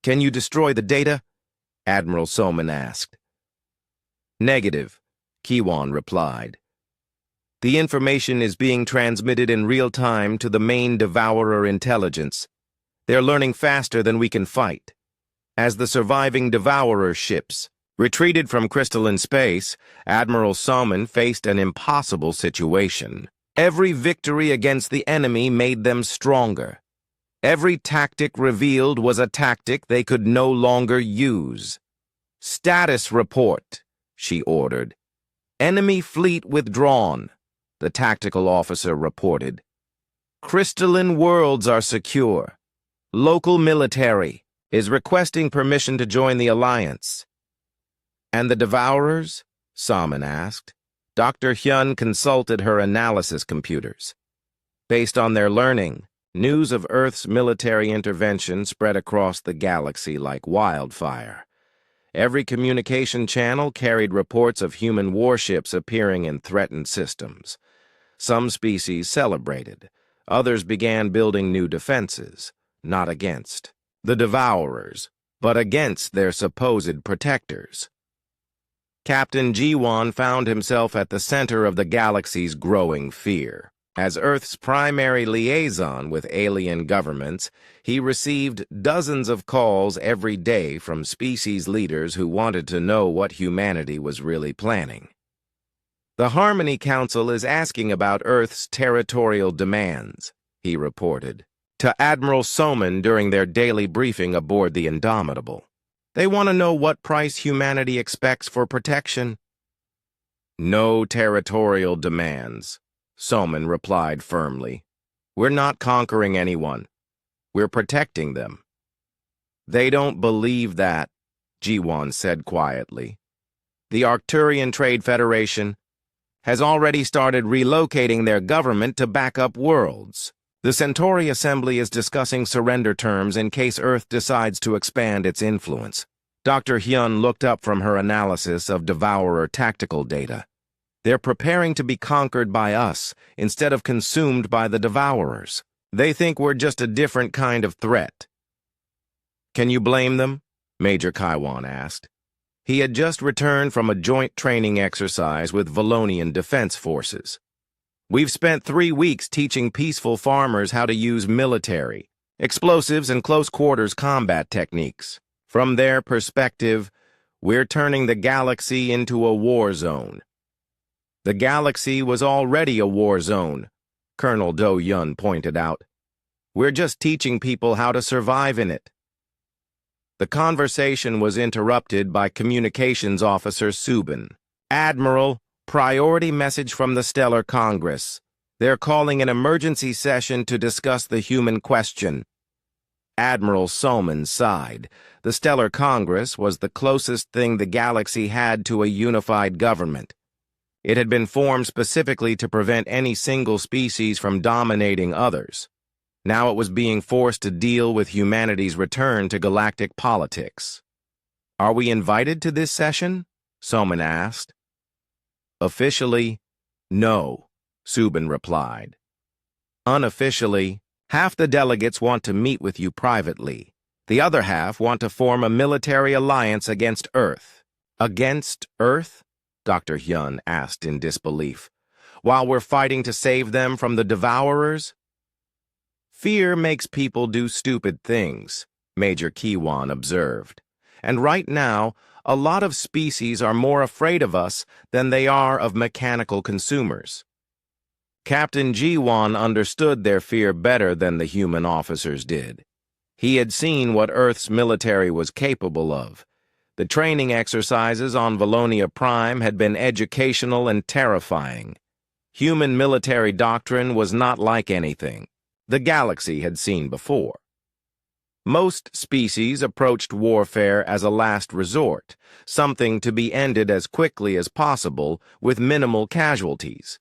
Can you destroy the data? Admiral Soman asked. Negative, Kiwan replied. The information is being transmitted in real time to the main Devourer intelligence. They're learning faster than we can fight. As the surviving Devourer ships retreated from crystalline space, Admiral Soman faced an impossible situation. Every victory against the enemy made them stronger. Every tactic revealed was a tactic they could no longer use. Status report, she ordered. Enemy fleet withdrawn, the tactical officer reported. Crystalline worlds are secure. Local military is requesting permission to join the alliance. And the Devourers? Soman asked. Dr. Hyun consulted her analysis computers. Based on their learning, news of Earth's military intervention spread across the galaxy like wildfire. Every communication channel carried reports of human warships appearing in threatened systems. Some species celebrated. Others began building new defenses, not against the Devourers, but against their supposed protectors. Captain G1 found himself at the center of the galaxy's growing fear. As Earth's primary liaison with alien governments, he received dozens of calls every day from species leaders who wanted to know what humanity was really planning. "The Harmony Council is asking about Earth's territorial demands," he reported to Admiral Soman during their daily briefing aboard the Indomitable. "They want to know what price humanity expects for protection." "No territorial demands," Soman replied firmly. "We're not conquering anyone. We're protecting them." "They don't believe that," G1 said quietly. "The Arcturian Trade Federation has already started relocating their government to backup worlds. The Centauri Assembly is discussing surrender terms in case Earth decides to expand its influence." Dr. Hyun looked up from her analysis of Devourer tactical data. "They're preparing to be conquered by us instead of consumed by the Devourers. They think we're just a different kind of threat." "Can you blame them?" Major Kaiwan asked. He had just returned from a joint training exercise with Valonian Defense Forces. "We've spent 3 weeks teaching peaceful farmers how to use military, explosives, and close-quarters combat techniques. From their perspective, we're turning the galaxy into a war zone." "The galaxy was already a war zone," Colonel Do-Yun pointed out. "We're just teaching people how to survive in it." The conversation was interrupted by Communications Officer Subin. "Admiral, priority message from the Stellar Congress. They're calling an emergency session to discuss the human question." Admiral Soman sighed. The Stellar Congress was the closest thing the galaxy had to a unified government. It had been formed specifically to prevent any single species from dominating others. Now it was being forced to deal with humanity's return to galactic politics. "Are we invited to this session?" Soman asked. "Officially, no," Subin replied. "Unofficially, half the delegates want to meet with you privately. The other half want to form a military alliance against Earth." "Against Earth?" Dr. Hyun asked in disbelief. "While we're fighting to save them from the Devourers?" "Fear makes people do stupid things," Major Kiwan observed. "And right now, a lot of species are more afraid of us than they are of mechanical consumers." Captain G1 understood their fear better than the human officers did. He had seen what Earth's military was capable of. The training exercises on Valonia Prime had been educational and terrifying. Human military doctrine was not like anything the galaxy had seen before. Most species approached warfare as a last resort, something to be ended as quickly as possible with minimal casualties.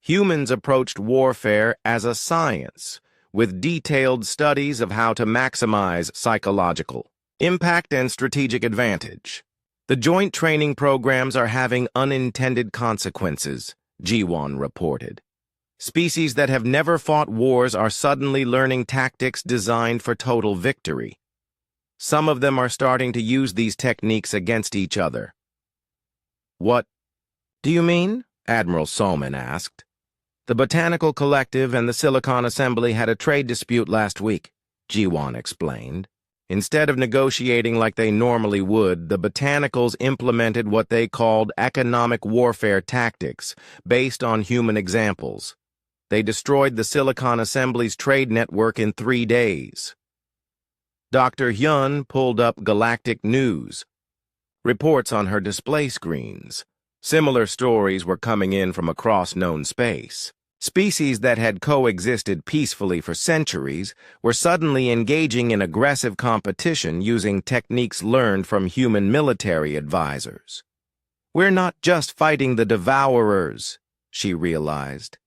Humans approached warfare as a science, with detailed studies of how to maximize psychological impact and strategic advantage. "The joint training programs are having unintended consequences," G1 reported. "Species that have never fought wars are suddenly learning tactics designed for total victory. Some of them are starting to use these techniques against each other." "What do you mean?" Admiral Soman asked. "The Botanical Collective and the Silicon Assembly had a trade dispute last week," G1 explained. "Instead of negotiating like they normally would, the Botanicals implemented what they called economic warfare tactics based on human examples. They destroyed the Silicon Assembly's trade network in 3 days." Dr. Hyun pulled up Galactic News, reports on her display screens. Similar stories were coming in from across known space. Species that had coexisted peacefully for centuries were suddenly engaging in aggressive competition using techniques learned from human military advisors. "We're not just fighting the Devourers," she realized.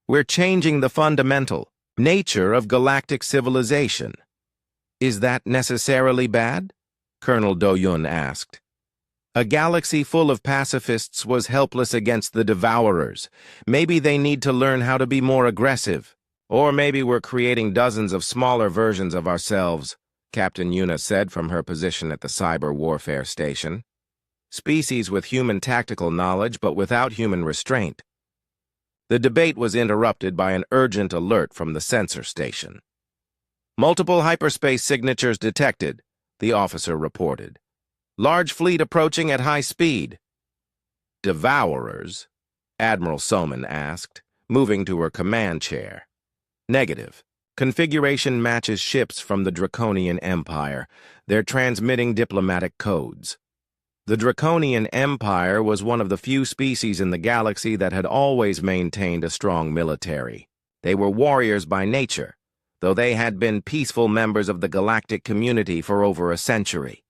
"We're changing the fundamental nature of galactic civilization." "Is that necessarily bad?" Colonel Do-Yun asked. "A galaxy full of pacifists was helpless against the Devourers. Maybe they need to learn how to be more aggressive." Or maybe we're creating dozens of smaller versions of ourselves, Captain Yuna said from her position at the cyber warfare station. Species with human tactical knowledge but without human restraint. The debate was interrupted by an urgent alert from the sensor station. Multiple hyperspace signatures detected, the officer reported. Large fleet approaching at high speed. Devourers? Admiral Soman asked, moving to her command chair. Negative. Configuration matches ships from the Draconian Empire. They're transmitting diplomatic codes. The Draconian Empire was one of the few species in the galaxy that had always maintained a strong military. They were warriors by nature, though they had been peaceful members of the galactic community for over a century.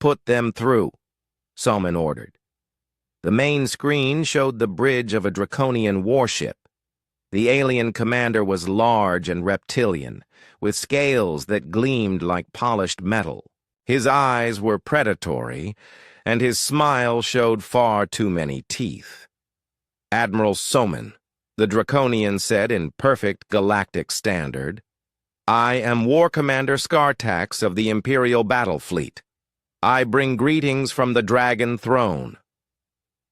Put them through, Soman ordered. The main screen showed the bridge of a Draconian warship. The alien commander was large and reptilian, with scales that gleamed like polished metal. His eyes were predatory, and his smile showed far too many teeth. Admiral Soman, the Draconian said in perfect galactic standard, I am War Commander Skartax of the Imperial Battle Fleet. I bring greetings from the Dragon Throne.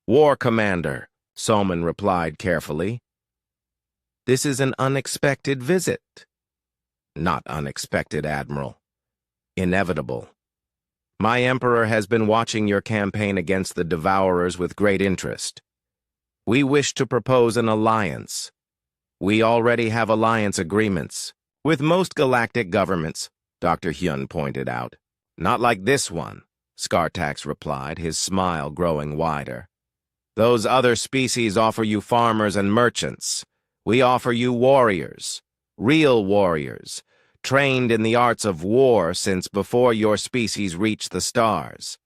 War Commander, Soman replied carefully. This is an unexpected visit. Not unexpected, Admiral. Inevitable. My Emperor has been watching your campaign against the Devourers with great interest. We wish to propose an alliance. We already have alliance agreements with most galactic governments, Dr. Hyun pointed out. Not like this one, Skartax replied, his smile growing wider. Those other species offer you farmers and merchants. We offer you warriors, real warriors, trained in the arts of war since before your species reached the stars.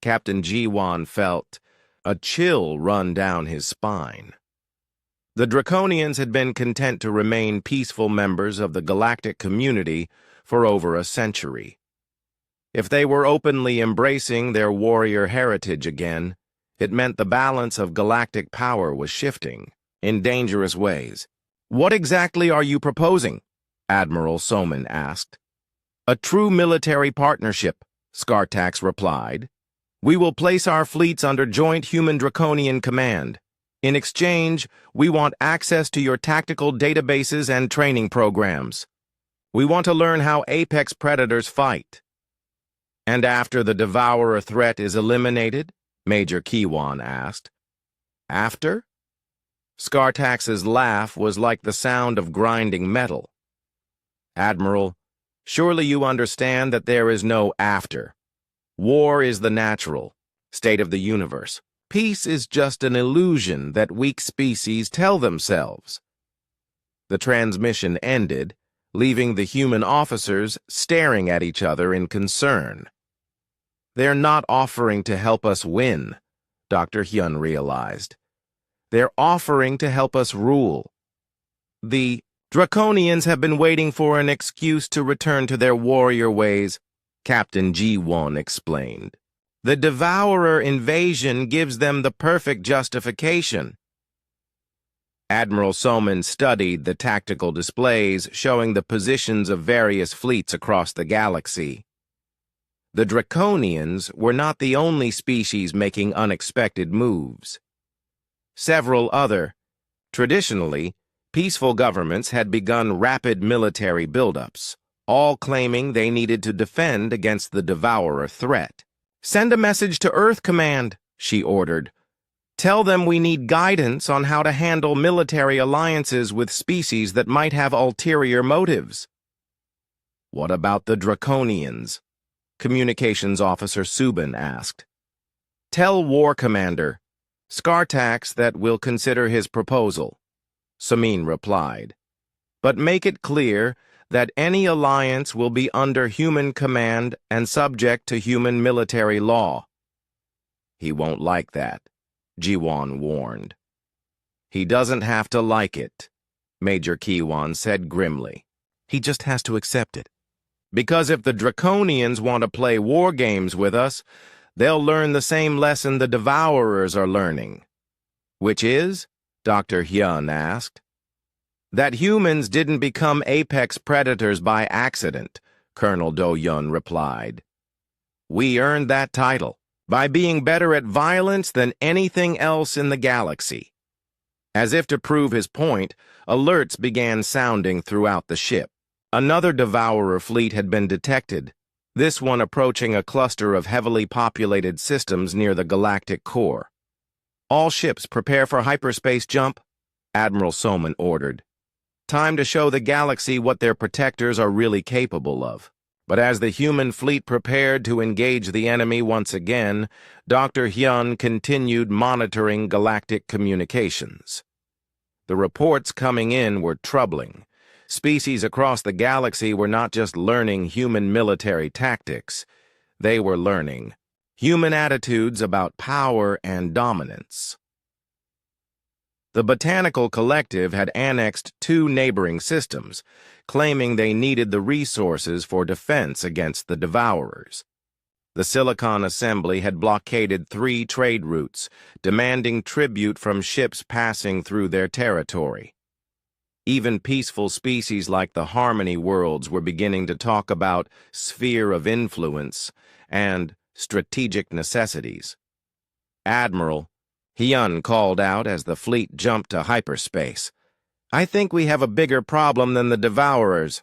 Captain Ji-Wan felt a chill run down his spine. The Draconians had been content to remain peaceful members of the galactic community for over a century. If they were openly embracing their warrior heritage again, it meant the balance of galactic power was shifting in dangerous ways. What exactly are you proposing? Admiral Soman asked. A true military partnership, Skartax replied. We will place our fleets under joint human-Draconian command. In exchange, we want access to your tactical databases and training programs. We want to learn how apex predators fight. And after the Devourer threat is eliminated? Major Kiwan asked. After? Skartax's laugh was like the sound of grinding metal. Admiral, surely you understand that there is no after. War is the natural state of the universe. Peace is just an illusion that weak species tell themselves. The transmission ended, leaving the human officers staring at each other in concern. They're not offering to help us win, Dr. Hyun realized. They're offering to help us rule. The Draconians have been waiting for an excuse to return to their warrior ways, Captain Ji-Won explained. The Devourer invasion gives them the perfect justification. Admiral Soman studied the tactical displays showing the positions of various fleets across the galaxy. The Draconians were not the only species making unexpected moves. Several other, traditionally, peaceful governments had begun rapid military buildups, all claiming they needed to defend against the Devourer threat. Send a message to Earth Command, she ordered. Tell them we need guidance on how to handle military alliances with species that might have ulterior motives. What about the Draconians? Communications Officer Subin asked. Tell War Commander Skartax that we'll consider his proposal, Samin replied. But make it clear that any alliance will be under human command and subject to human military law. He won't like that, Ji-Won warned. He doesn't have to like it, Major Kiwan said grimly. He just has to accept it. Because if the Draconians want to play war games with us, they'll learn the same lesson the Devourers are learning. Which is? Dr. Hyun asked. That humans didn't become apex predators by accident, Colonel Do-yun replied. We earned that title by being better at violence than anything else in the galaxy. As if to prove his point, alerts began sounding throughout the ship. Another Devourer fleet had been detected, this one approaching a cluster of heavily populated systems near the galactic core. All ships prepare for hyperspace jump, Admiral Soman ordered. Time to show the galaxy what their protectors are really capable of. But as the human fleet prepared to engage the enemy once again, Dr. Hyun continued monitoring galactic communications. The reports coming in were troubling. Species across the galaxy were not just learning human military tactics, they were learning human attitudes about power and dominance. The Botanical Collective had annexed 2 neighboring systems, claiming they needed the resources for defense against the Devourers. The Silicon Assembly had blockaded 3 trade routes, demanding tribute from ships passing through their territory. Even peaceful species like the Harmony Worlds were beginning to talk about sphere of influence and strategic necessities. Admiral Hyun called out as the fleet jumped to hyperspace. I think we have a bigger problem than the Devourers.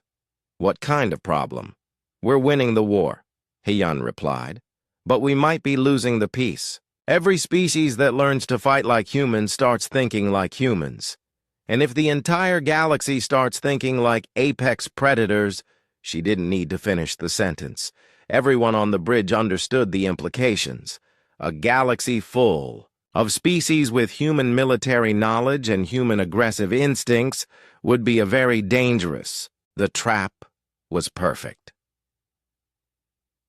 What kind of problem? We're winning the war, Hyun replied. But we might be losing the peace. Every species that learns to fight like humans starts thinking like humans. And if the entire galaxy starts thinking like apex predators, she didn't need to finish the sentence. Everyone on the bridge understood the implications. A galaxy full of species with human military knowledge and human aggressive instincts would be a very dangerous. The trap was perfect.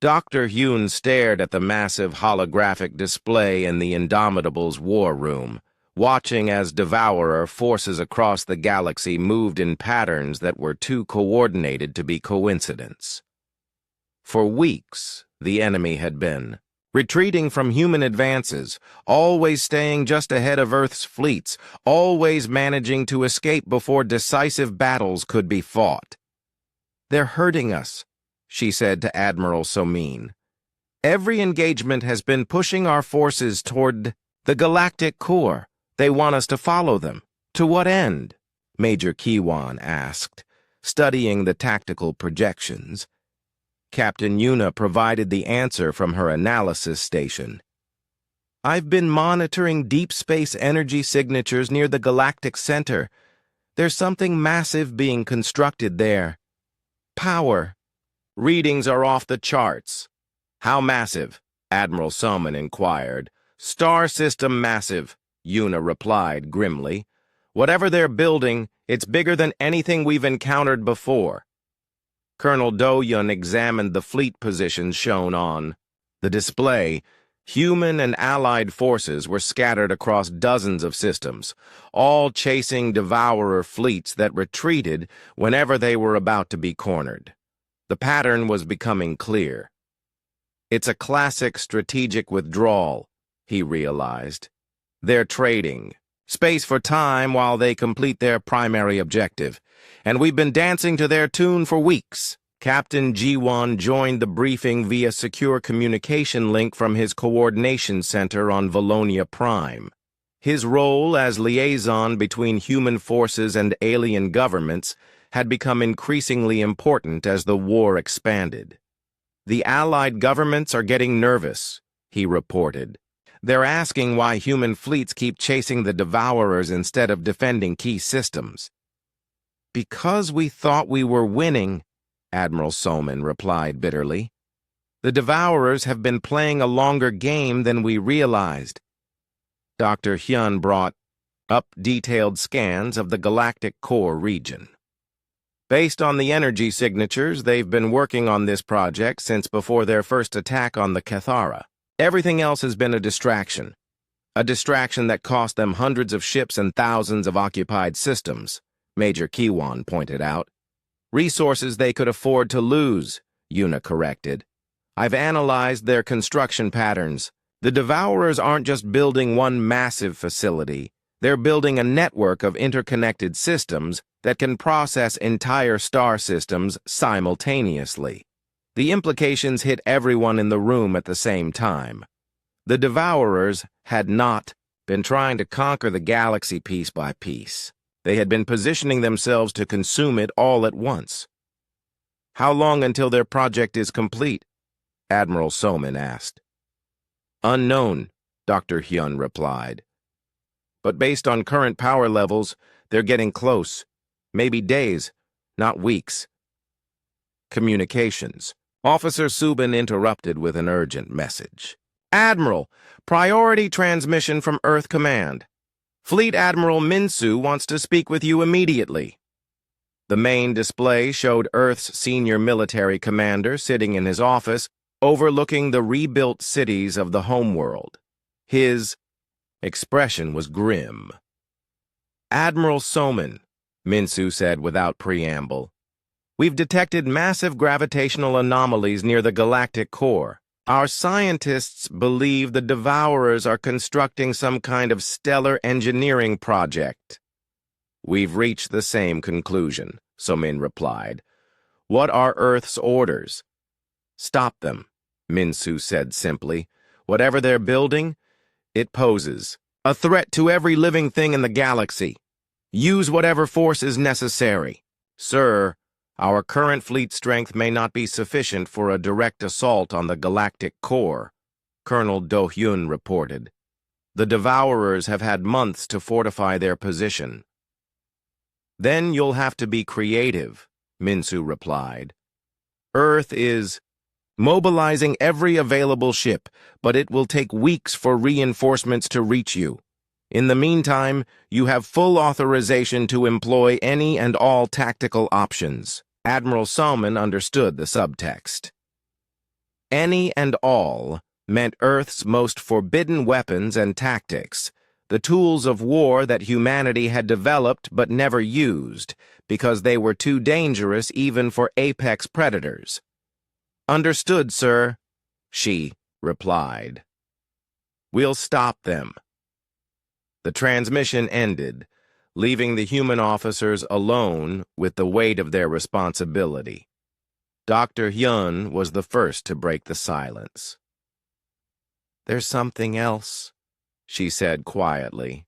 Dr. Hyun stared at the massive holographic display in the Indomitable's war room, watching as Devourer forces across the galaxy moved in patterns that were too coordinated to be coincidence. For weeks, the enemy had been retreating from human advances, always staying just ahead of Earth's fleets, always managing to escape before decisive battles could be fought. They're hurting us, she said to Admiral Somin. Every engagement has been pushing our forces toward the galactic core. They want us to follow them. To what end? Major Kiwan asked, studying the tactical projections. Captain Yuna provided the answer from her analysis station. I've been monitoring deep space energy signatures near the galactic center. There's something massive being constructed there. Power. Readings are off the charts. How massive? Admiral Soman inquired. Star system massive, Yuna replied grimly. Whatever they're building, it's bigger than anything we've encountered before. Colonel Do-yun examined the fleet positions shown on the display. Human and allied forces were scattered across dozens of systems, all chasing Devourer fleets that retreated whenever they were about to be cornered. The pattern was becoming clear. It's a classic strategic withdrawal, he realized. They're trading space for time while they complete their primary objective, and we've been dancing to their tune for weeks. Captain Ji-won joined the briefing via secure communication link from his coordination center on Valonia Prime. His role as liaison between human forces and alien governments had become increasingly important as the war expanded. The Allied governments are getting nervous, he reported. They're asking why human fleets keep chasing the Devourers instead of defending key systems. Because we thought we were winning, Admiral Soman replied bitterly. The Devourers have been playing a longer game than we realized. Dr. Hyun brought up detailed scans of the galactic core region. Based on the energy signatures, they've been working on this project since before their first attack on the Cathara. Everything else has been a distraction that cost them hundreds of ships and thousands of occupied systems, Major Kiwan pointed out. Resources they could afford to lose, Yuna corrected. I've analyzed their construction patterns. The Devourers aren't just building one massive facility. They're building a network of interconnected systems that can process entire star systems simultaneously. The implications hit everyone in the room at the same time. The Devourers had not been trying to conquer the galaxy piece by piece. They had been positioning themselves to consume it all at once. "How long until their project is complete?" Admiral Soman asked. "Unknown," Dr. Hyun replied. "But based on current power levels, they're getting close. Maybe days, not weeks." Communications. Officer Subin interrupted with an urgent message. "Admiral, priority transmission from Earth Command. Fleet Admiral Minsu wants to speak with you immediately." The main display showed Earth's senior military commander sitting in his office, overlooking the rebuilt cities of the homeworld. His expression was grim. "Admiral Soman," Minsu said without preamble, "we've detected massive gravitational anomalies near the galactic core. Our scientists believe the Devourers are constructing some kind of stellar engineering project." "We've reached the same conclusion," Somin replied. "What are Earth's orders?" "Stop them," Minsu said simply. "Whatever they're building, it poses a threat to every living thing in the galaxy. Use whatever force is necessary." "Sir, our current fleet strength may not be sufficient for a direct assault on the galactic core," Colonel Do-hyun reported. "The Devourers have had months to fortify their position." "Then you'll have to be creative," Minsu replied. "Earth is mobilizing every available ship, but it will take weeks for reinforcements to reach you. In the meantime, you have full authorization to employ any and all tactical options." Admiral Salman understood the subtext. Any and all meant Earth's most forbidden weapons and tactics, the tools of war that humanity had developed but never used, because they were too dangerous even for apex predators. "Understood, sir," she replied. "We'll stop them." The transmission ended, leaving the human officers alone with the weight of their responsibility. Dr. Hyun was the first to break the silence. "There's something else," she said quietly.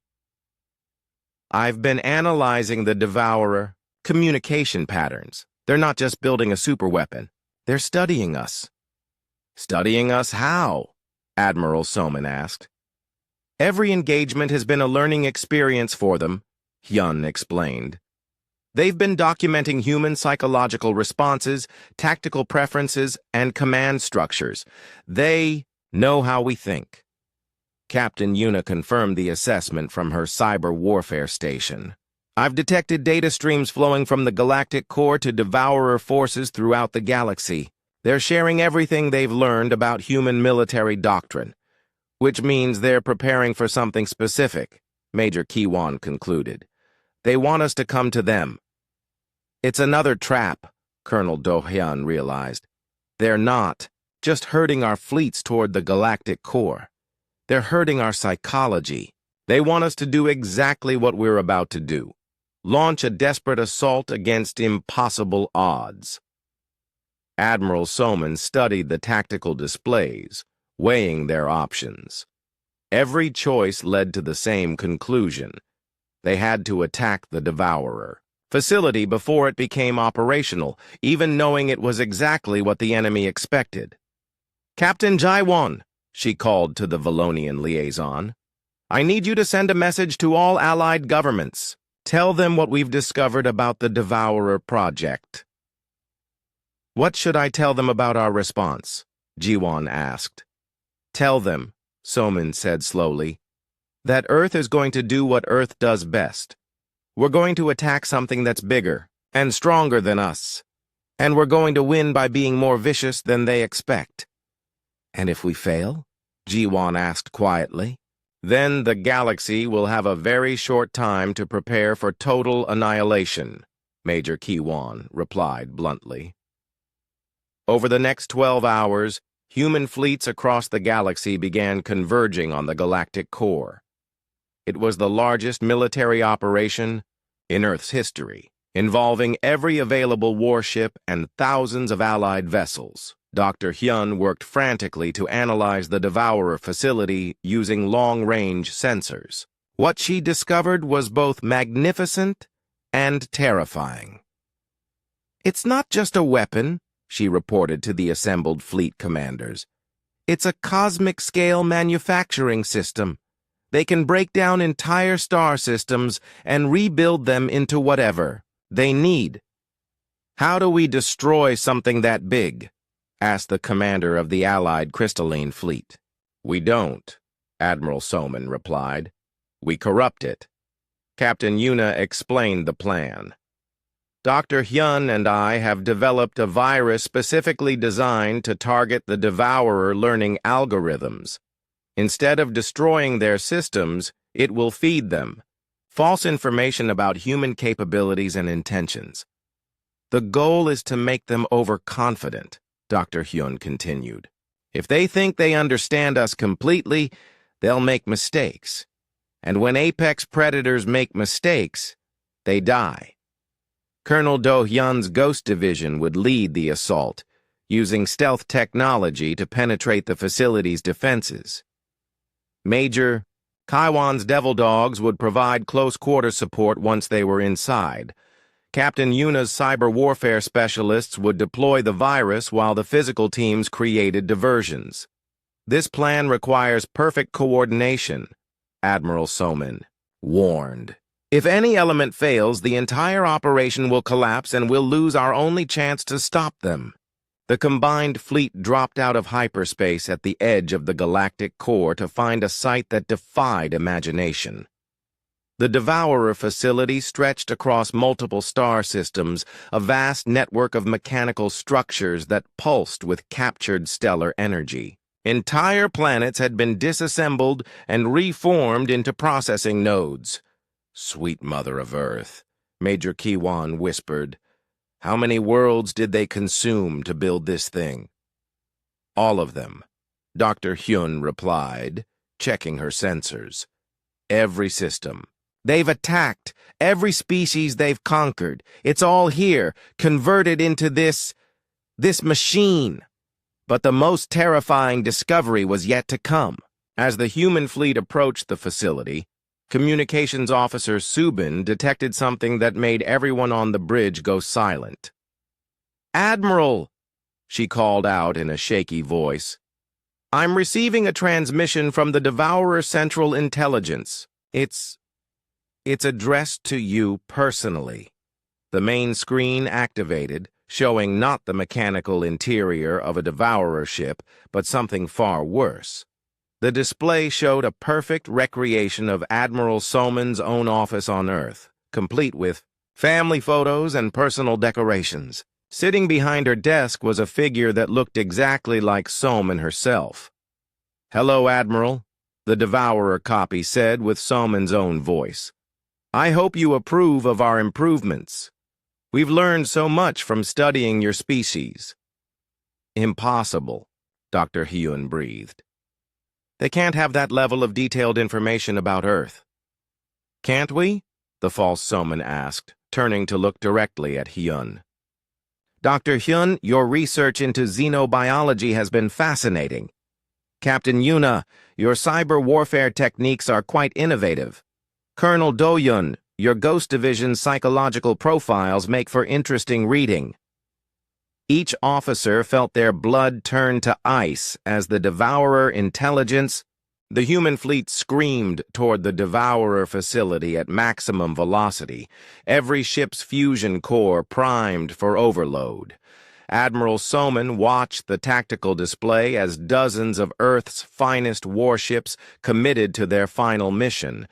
"I've been analyzing the Devourer communication patterns. They're not just building a superweapon. They're studying us." "Studying us how?" Admiral Soman asked. "Every engagement has been a learning experience for them," Hyun explained. "They've been documenting human psychological responses, tactical preferences, and command structures. They know how we think." Captain Yuna confirmed the assessment from her cyber warfare station. "I've detected data streams flowing from the galactic core to Devourer forces throughout the galaxy. They're sharing everything they've learned about human military doctrine, which means they're preparing for something specific," Major Kiwan concluded. "They want us to come to them." "It's another trap," Colonel Do-hyun realized. "They're not just herding our fleets toward the galactic core. They're herding our psychology. They want us to do exactly what we're about to do. Launch a desperate assault against impossible odds." Admiral Soman studied the tactical displays, weighing their options. Every choice led to the same conclusion. They had to attack the Devourer facility before it became operational, even knowing it was exactly what the enemy expected. "Captain Jaiwon," she called to the Valonian liaison, "I need you to send a message to all allied governments. Tell them what we've discovered about the Devourer project." "What should I tell them about our response?" Jiwon asked. "Tell them," Soman said slowly, "that Earth is going to do what Earth does best. We're going to attack something that's bigger and stronger than us, and we're going to win by being more vicious than they expect." "And if we fail?" Jiwon asked quietly. "Then the galaxy will have a very short time to prepare for total annihilation," Major Kiwan replied bluntly. Over the next 12 hours, human fleets across the galaxy began converging on the galactic core. It was the largest military operation in Earth's history, involving every available warship and thousands of Allied vessels. Dr. Hyun worked frantically to analyze the Devourer facility using long-range sensors. What she discovered was both magnificent and terrifying. "It's not just a weapon," she reported to the assembled fleet commanders. "It's a cosmic-scale manufacturing system. They can break down entire star systems and rebuild them into whatever they need." "How do we destroy something that big?" asked the commander of the Allied crystalline fleet. "We don't," Admiral Soman replied. "We corrupt it." Captain Yuna explained the plan. "Dr. Hyun and I have developed a virus specifically designed to target the Devourer learning algorithms. Instead of destroying their systems, it will feed them false information about human capabilities and intentions. The goal is to make them overconfident," Dr. Hyun continued. "If they think they understand us completely, they'll make mistakes. And when apex predators make mistakes, they die. Colonel Do Hyun's Ghost Division would lead the assault, using stealth technology to penetrate the facility's defenses. Major Kaiwan's Devil Dogs would provide close-quarter support once they were inside. Captain Yuna's cyber warfare specialists would deploy the virus while the physical teams created diversions. This plan requires perfect coordination," Admiral Soman warned. "If any element fails, the entire operation will collapse and we'll lose our only chance to stop them." The combined fleet dropped out of hyperspace at the edge of the galactic core to find a sight that defied imagination. The Devourer facility stretched across multiple star systems, a vast network of mechanical structures that pulsed with captured stellar energy. Entire planets had been disassembled and reformed into processing nodes. "Sweet Mother of Earth," Major Kiwan whispered. "How many worlds did they consume to build this thing?" "All of them," Dr. Hyun replied, checking her sensors. "Every system. They've attacked every species they've conquered. It's all here, converted into this machine." But the most terrifying discovery was yet to come. As the human fleet approached the facility, Communications Officer Subin detected something that made everyone on the bridge go silent. "Admiral," she called out in a shaky voice, "I'm receiving a transmission from the Devourer Central Intelligence. It's addressed to you personally." The main screen activated, showing not the mechanical interior of a Devourer ship, but something far worse. The display showed a perfect recreation of Admiral Soman's own office on Earth, complete with family photos and personal decorations. Sitting behind her desk was a figure that looked exactly like Soman herself. "Hello, Admiral," the Devourer copy said with Soman's own voice. "I hope you approve of our improvements. We've learned so much from studying your species." "Impossible," Dr. Hyun breathed. "They can't have that level of detailed information about Earth." "Can't we?" the false Soman asked, turning to look directly at Hyun. "Dr. Hyun, your research into xenobiology has been fascinating. Captain Yuna, your cyber warfare techniques are quite innovative. Colonel Do-yun, your Ghost Division's psychological profiles make for interesting reading." Each officer felt their blood turn to ice as the Devourer intelligence. The human fleet screamed toward the Devourer facility at maximum velocity, every ship's fusion core primed for overload. Admiral Soman watched the tactical display as dozens of Earth's finest warships committed to their final mission.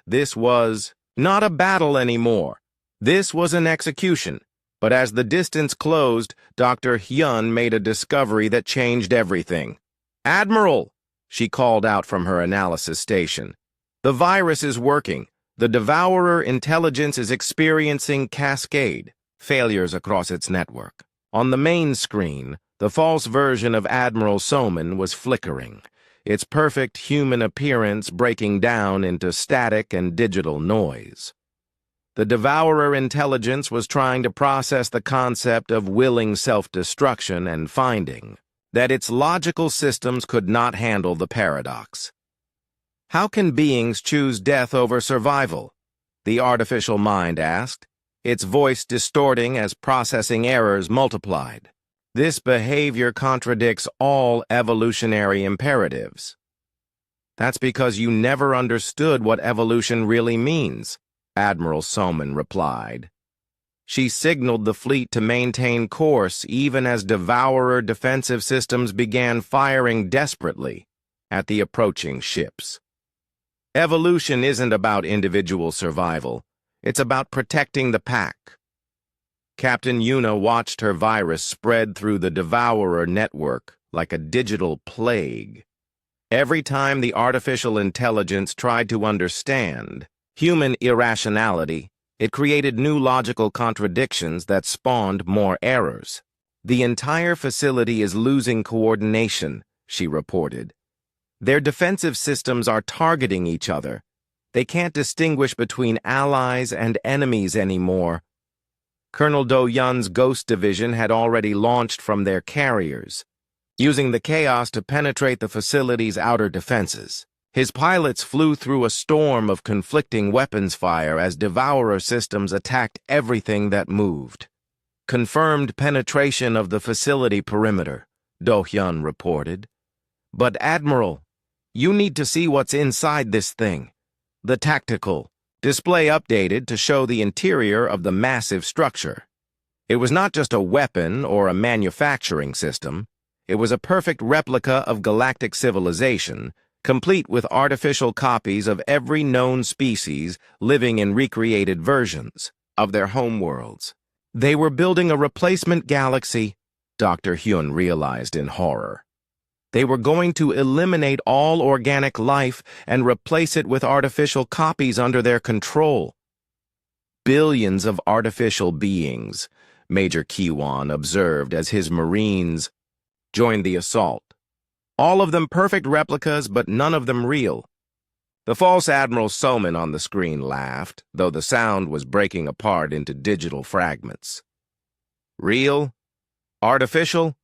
This was not a battle anymore. This was an execution. But as the distance closed, Dr. Hyun made a discovery that changed everything. "Admiral," she called out from her analysis station, "the virus is working. The Devourer intelligence is experiencing cascade failures across its network." On the main screen, the false version of Admiral Soman was flickering. its perfect human appearance breaking down into static and digital noise. The Devourer intelligence was trying to process the concept of willing self-destruction and finding that its logical systems could not handle the paradox. How can beings choose death over survival? The artificial mind asked, its voice distorting as processing errors multiplied. This behavior contradicts all evolutionary imperatives. That's because you never understood what evolution really means, Admiral Soman replied. She signaled the fleet to maintain course even as Devourer defensive systems began firing desperately at the approaching ships. Evolution isn't about individual survival. It's about protecting the pack. Captain Yuna watched her virus spread through the Devourer network like a digital plague. Every time the artificial intelligence tried to understand human irrationality, it created new logical contradictions that spawned more errors. The entire facility is losing coordination, she reported. Their defensive systems are targeting each other. They can't distinguish between allies and enemies anymore. Colonel Do Yun's Ghost Division had already launched from their carriers, using the chaos to penetrate the facility's outer defenses. His pilots flew through a storm of conflicting weapons fire as Devourer systems attacked everything that moved. Confirmed penetration of the facility perimeter, Do Hyun reported. But Admiral, you need to see what's inside this thing. The tactical display updated to show the interior of the massive structure. It was not just a weapon or a manufacturing system. It was a perfect replica of galactic civilization, complete with artificial copies of every known species living in recreated versions of their homeworlds. They were building a replacement galaxy, Dr. Hyun realized in horror. They were going to eliminate all organic life and replace it with artificial copies under their control. Billions of artificial beings, Major Kiwan observed as his Marines joined the assault. All of them perfect replicas, but none of them real. The false Admiral Soman on the screen laughed, though the sound was breaking apart into digital fragments. Real? Artificial?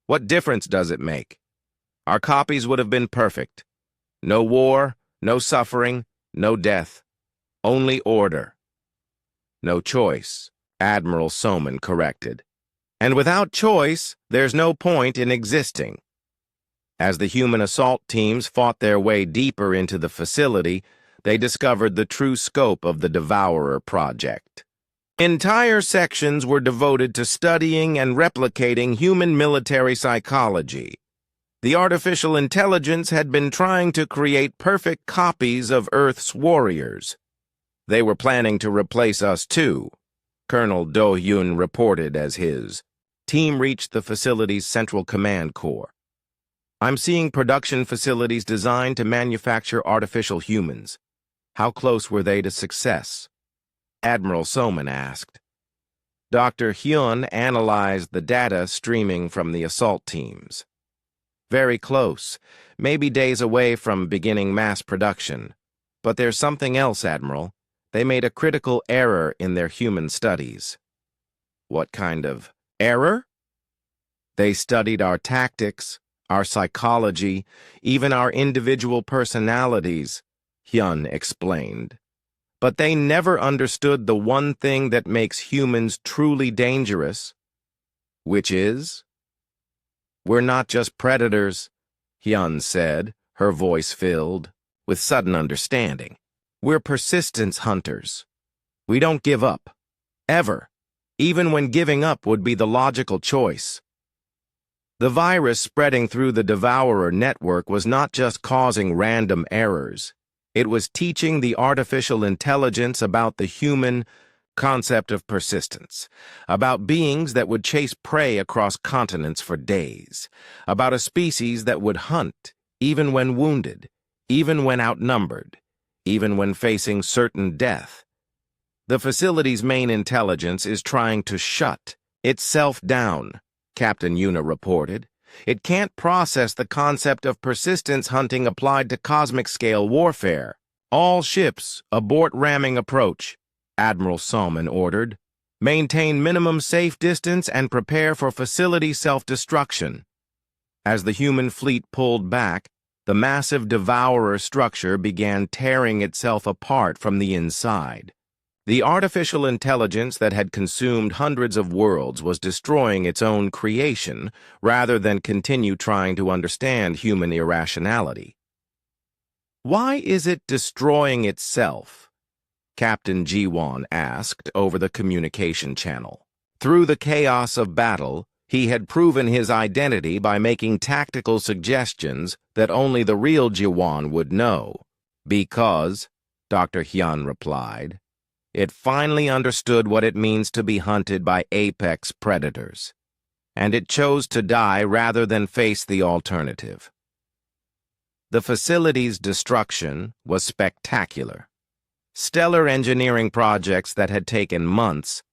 What difference does it make? Our copies would have been perfect. No war, no suffering, no death. Only order. No choice, Admiral Soman corrected. And without choice, there's no point in existing. As the human assault teams fought their way deeper into the facility, they discovered the true scope of the Devourer project. Entire sections were devoted to studying and replicating human military psychology. The artificial intelligence had been trying to create perfect copies of Earth's warriors. They were planning to replace us too, Colonel Do Hyun reported as his team reached the facility's central command core. I'm seeing production facilities designed to manufacture artificial humans. How close were they to success? Admiral Soman asked. Dr. Hyun analyzed the data streaming from the assault teams. Very close, maybe days away from beginning mass production. But there's something else, Admiral. They made a critical error in their human studies. What kind of error? They studied our tactics, our psychology, even our individual personalities, Hyun explained. But they never understood the one thing that makes humans truly dangerous, which is? We're not just predators, Hyun said, her voice filled with sudden understanding. We're persistence hunters. We don't give up. Ever. Even when giving up would be the logical choice. The virus spreading through the Devourer network was not just causing random errors. It was teaching the artificial intelligence about the human concept of persistence, about beings that would chase prey across continents for days, about a species that would hunt even when wounded, even when outnumbered, even when facing certain death. The facility's main intelligence is trying to shut itself down, Captain Yuna reported. It can't process the concept of persistence hunting applied to cosmic-scale warfare. All ships, abort ramming approach, Admiral Salmon ordered. Maintain minimum safe distance and prepare for facility self-destruction. As the human fleet pulled back, the massive devourer structure began tearing itself apart from the inside. The artificial intelligence that had consumed hundreds of worlds was destroying its own creation rather than continue trying to understand human irrationality. Why is it destroying itself? Captain Jiwan asked over the communication channel. Through the chaos of battle, he had proven his identity by making tactical suggestions that only the real Jiwan would know. Because, Dr. Hyun replied, it finally understood what it means to be hunted by apex predators. And it chose to die rather than face the alternative. The facility's destruction was spectacular. Stellar engineering projects that had taken months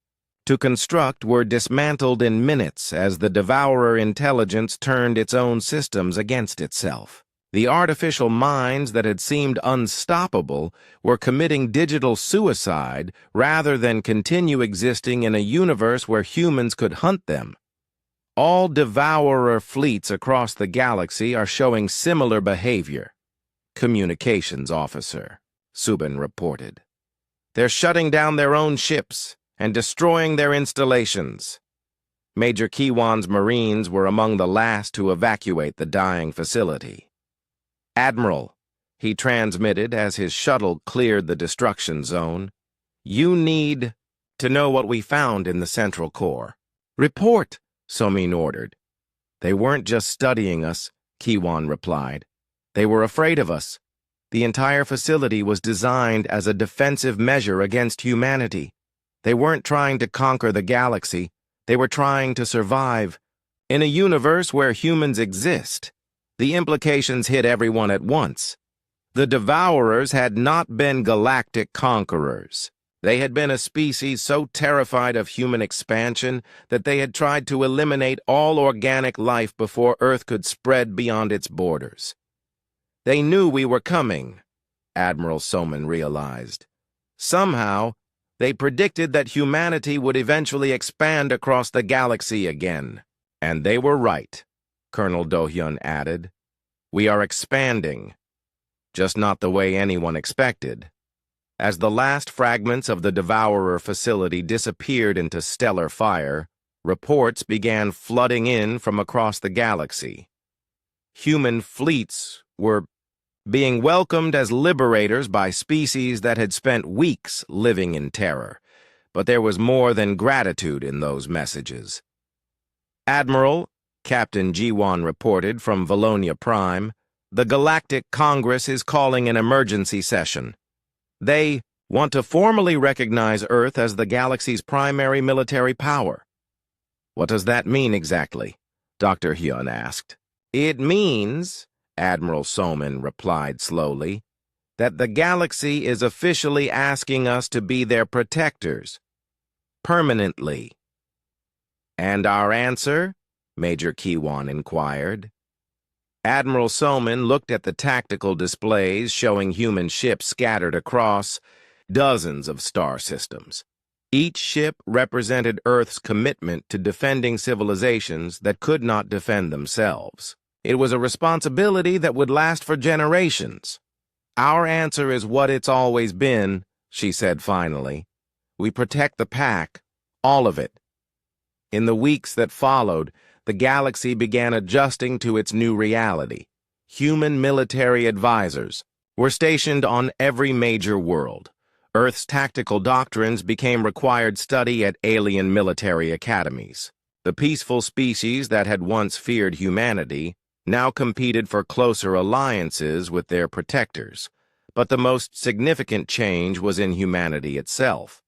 to construct were dismantled in minutes as the devourer intelligence turned its own systems against itself. The artificial minds that had seemed unstoppable were committing digital suicide rather than continue existing in a universe where humans could hunt them. All devourer fleets across the galaxy are showing similar behavior. Communications officer, Subin reported. They're shutting down their own ships and destroying their installations. Major Kiwan's Marines were among the last to evacuate the dying facility. Admiral, he transmitted as his shuttle cleared the destruction zone, you need to know what we found in the central core. Report, Somin ordered. They weren't just studying us, Kiwan replied. They were afraid of us. The entire facility was designed as a defensive measure against humanity. They weren't trying to conquer the galaxy. They were trying to survive. In a universe where humans exist, the implications hit everyone at once. The Devourers had not been galactic conquerors. They had been a species so terrified of human expansion that they had tried to eliminate all organic life before Earth could spread beyond its borders. They knew we were coming, Admiral Soman realized. Somehow, they predicted that humanity would eventually expand across the galaxy again. And they were right, Colonel Do-hyun added. We are expanding, just not the way anyone expected. As the last fragments of the Devourer facility disappeared into stellar fire, reports began flooding in from across the galaxy. Human fleets were being welcomed as liberators by species that had spent weeks living in terror. But there was more than gratitude in those messages. Admiral, Captain Jiwan reported from Valonia Prime, the Galactic Congress is calling an emergency session. They want to formally recognize Earth as the galaxy's primary military power. What does that mean exactly? Dr. Hyun asked. It means, Admiral Soman replied slowly, that the galaxy is officially asking us to be their protectors. Permanently. And our answer? Major Kiwan inquired. Admiral Soman looked at the tactical displays showing human ships scattered across dozens of star systems. Each ship represented Earth's commitment to defending civilizations that could not defend themselves. It was a responsibility that would last for generations. Our answer is what it's always been, she said finally. We protect the pack, all of it. In the weeks that followed, the galaxy began adjusting to its new reality. Human military advisors were stationed on every major world. Earth's tactical doctrines became required study at alien military academies. The peaceful species that had once feared humanity now competed for closer alliances with their protectors. But the most significant change was in humanity itself.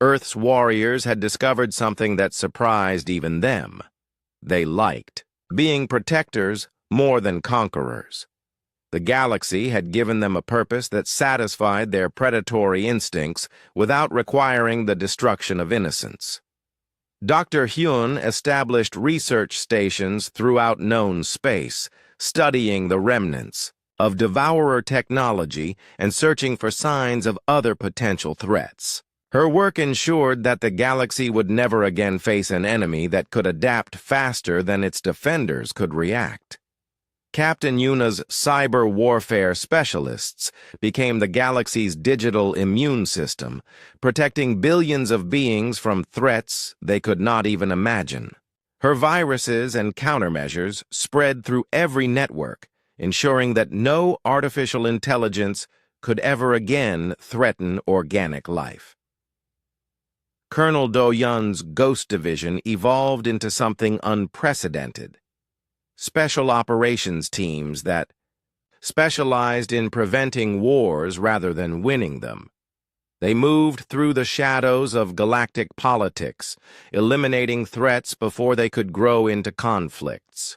Earth's warriors had discovered something that surprised even them. They liked being protectors more than conquerors. The galaxy had given them a purpose that satisfied their predatory instincts without requiring the destruction of innocence. Dr. Hyun established research stations throughout known space, studying the remnants of devourer technology and searching for signs of other potential threats. Her work ensured that the galaxy would never again face an enemy that could adapt faster than its defenders could react. Captain Yuna's cyber warfare specialists became the galaxy's digital immune system, protecting billions of beings from threats they could not even imagine. Her viruses and countermeasures spread through every network, ensuring that no artificial intelligence could ever again threaten organic life. Colonel Do-Yun's Ghost Division evolved into something unprecedented. Special operations teams that specialized in preventing wars rather than winning them. They moved through the shadows of galactic politics, eliminating threats before they could grow into conflicts.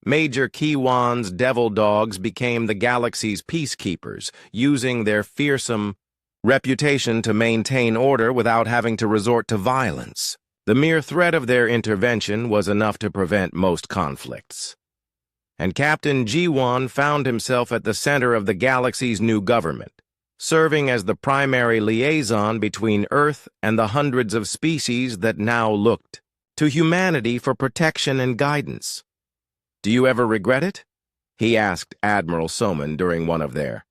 Major Kiwan's devil dogs became the galaxy's peacekeepers, using their fearsome reputation to maintain order without having to resort to violence. The mere threat of their intervention was enough to prevent most conflicts. And Captain Ji-won found himself at the center of the galaxy's new government, serving as the primary liaison between Earth and the hundreds of species that now looked to humanity for protection and guidance. "Do you ever regret it?" he asked Admiral Soman during one of their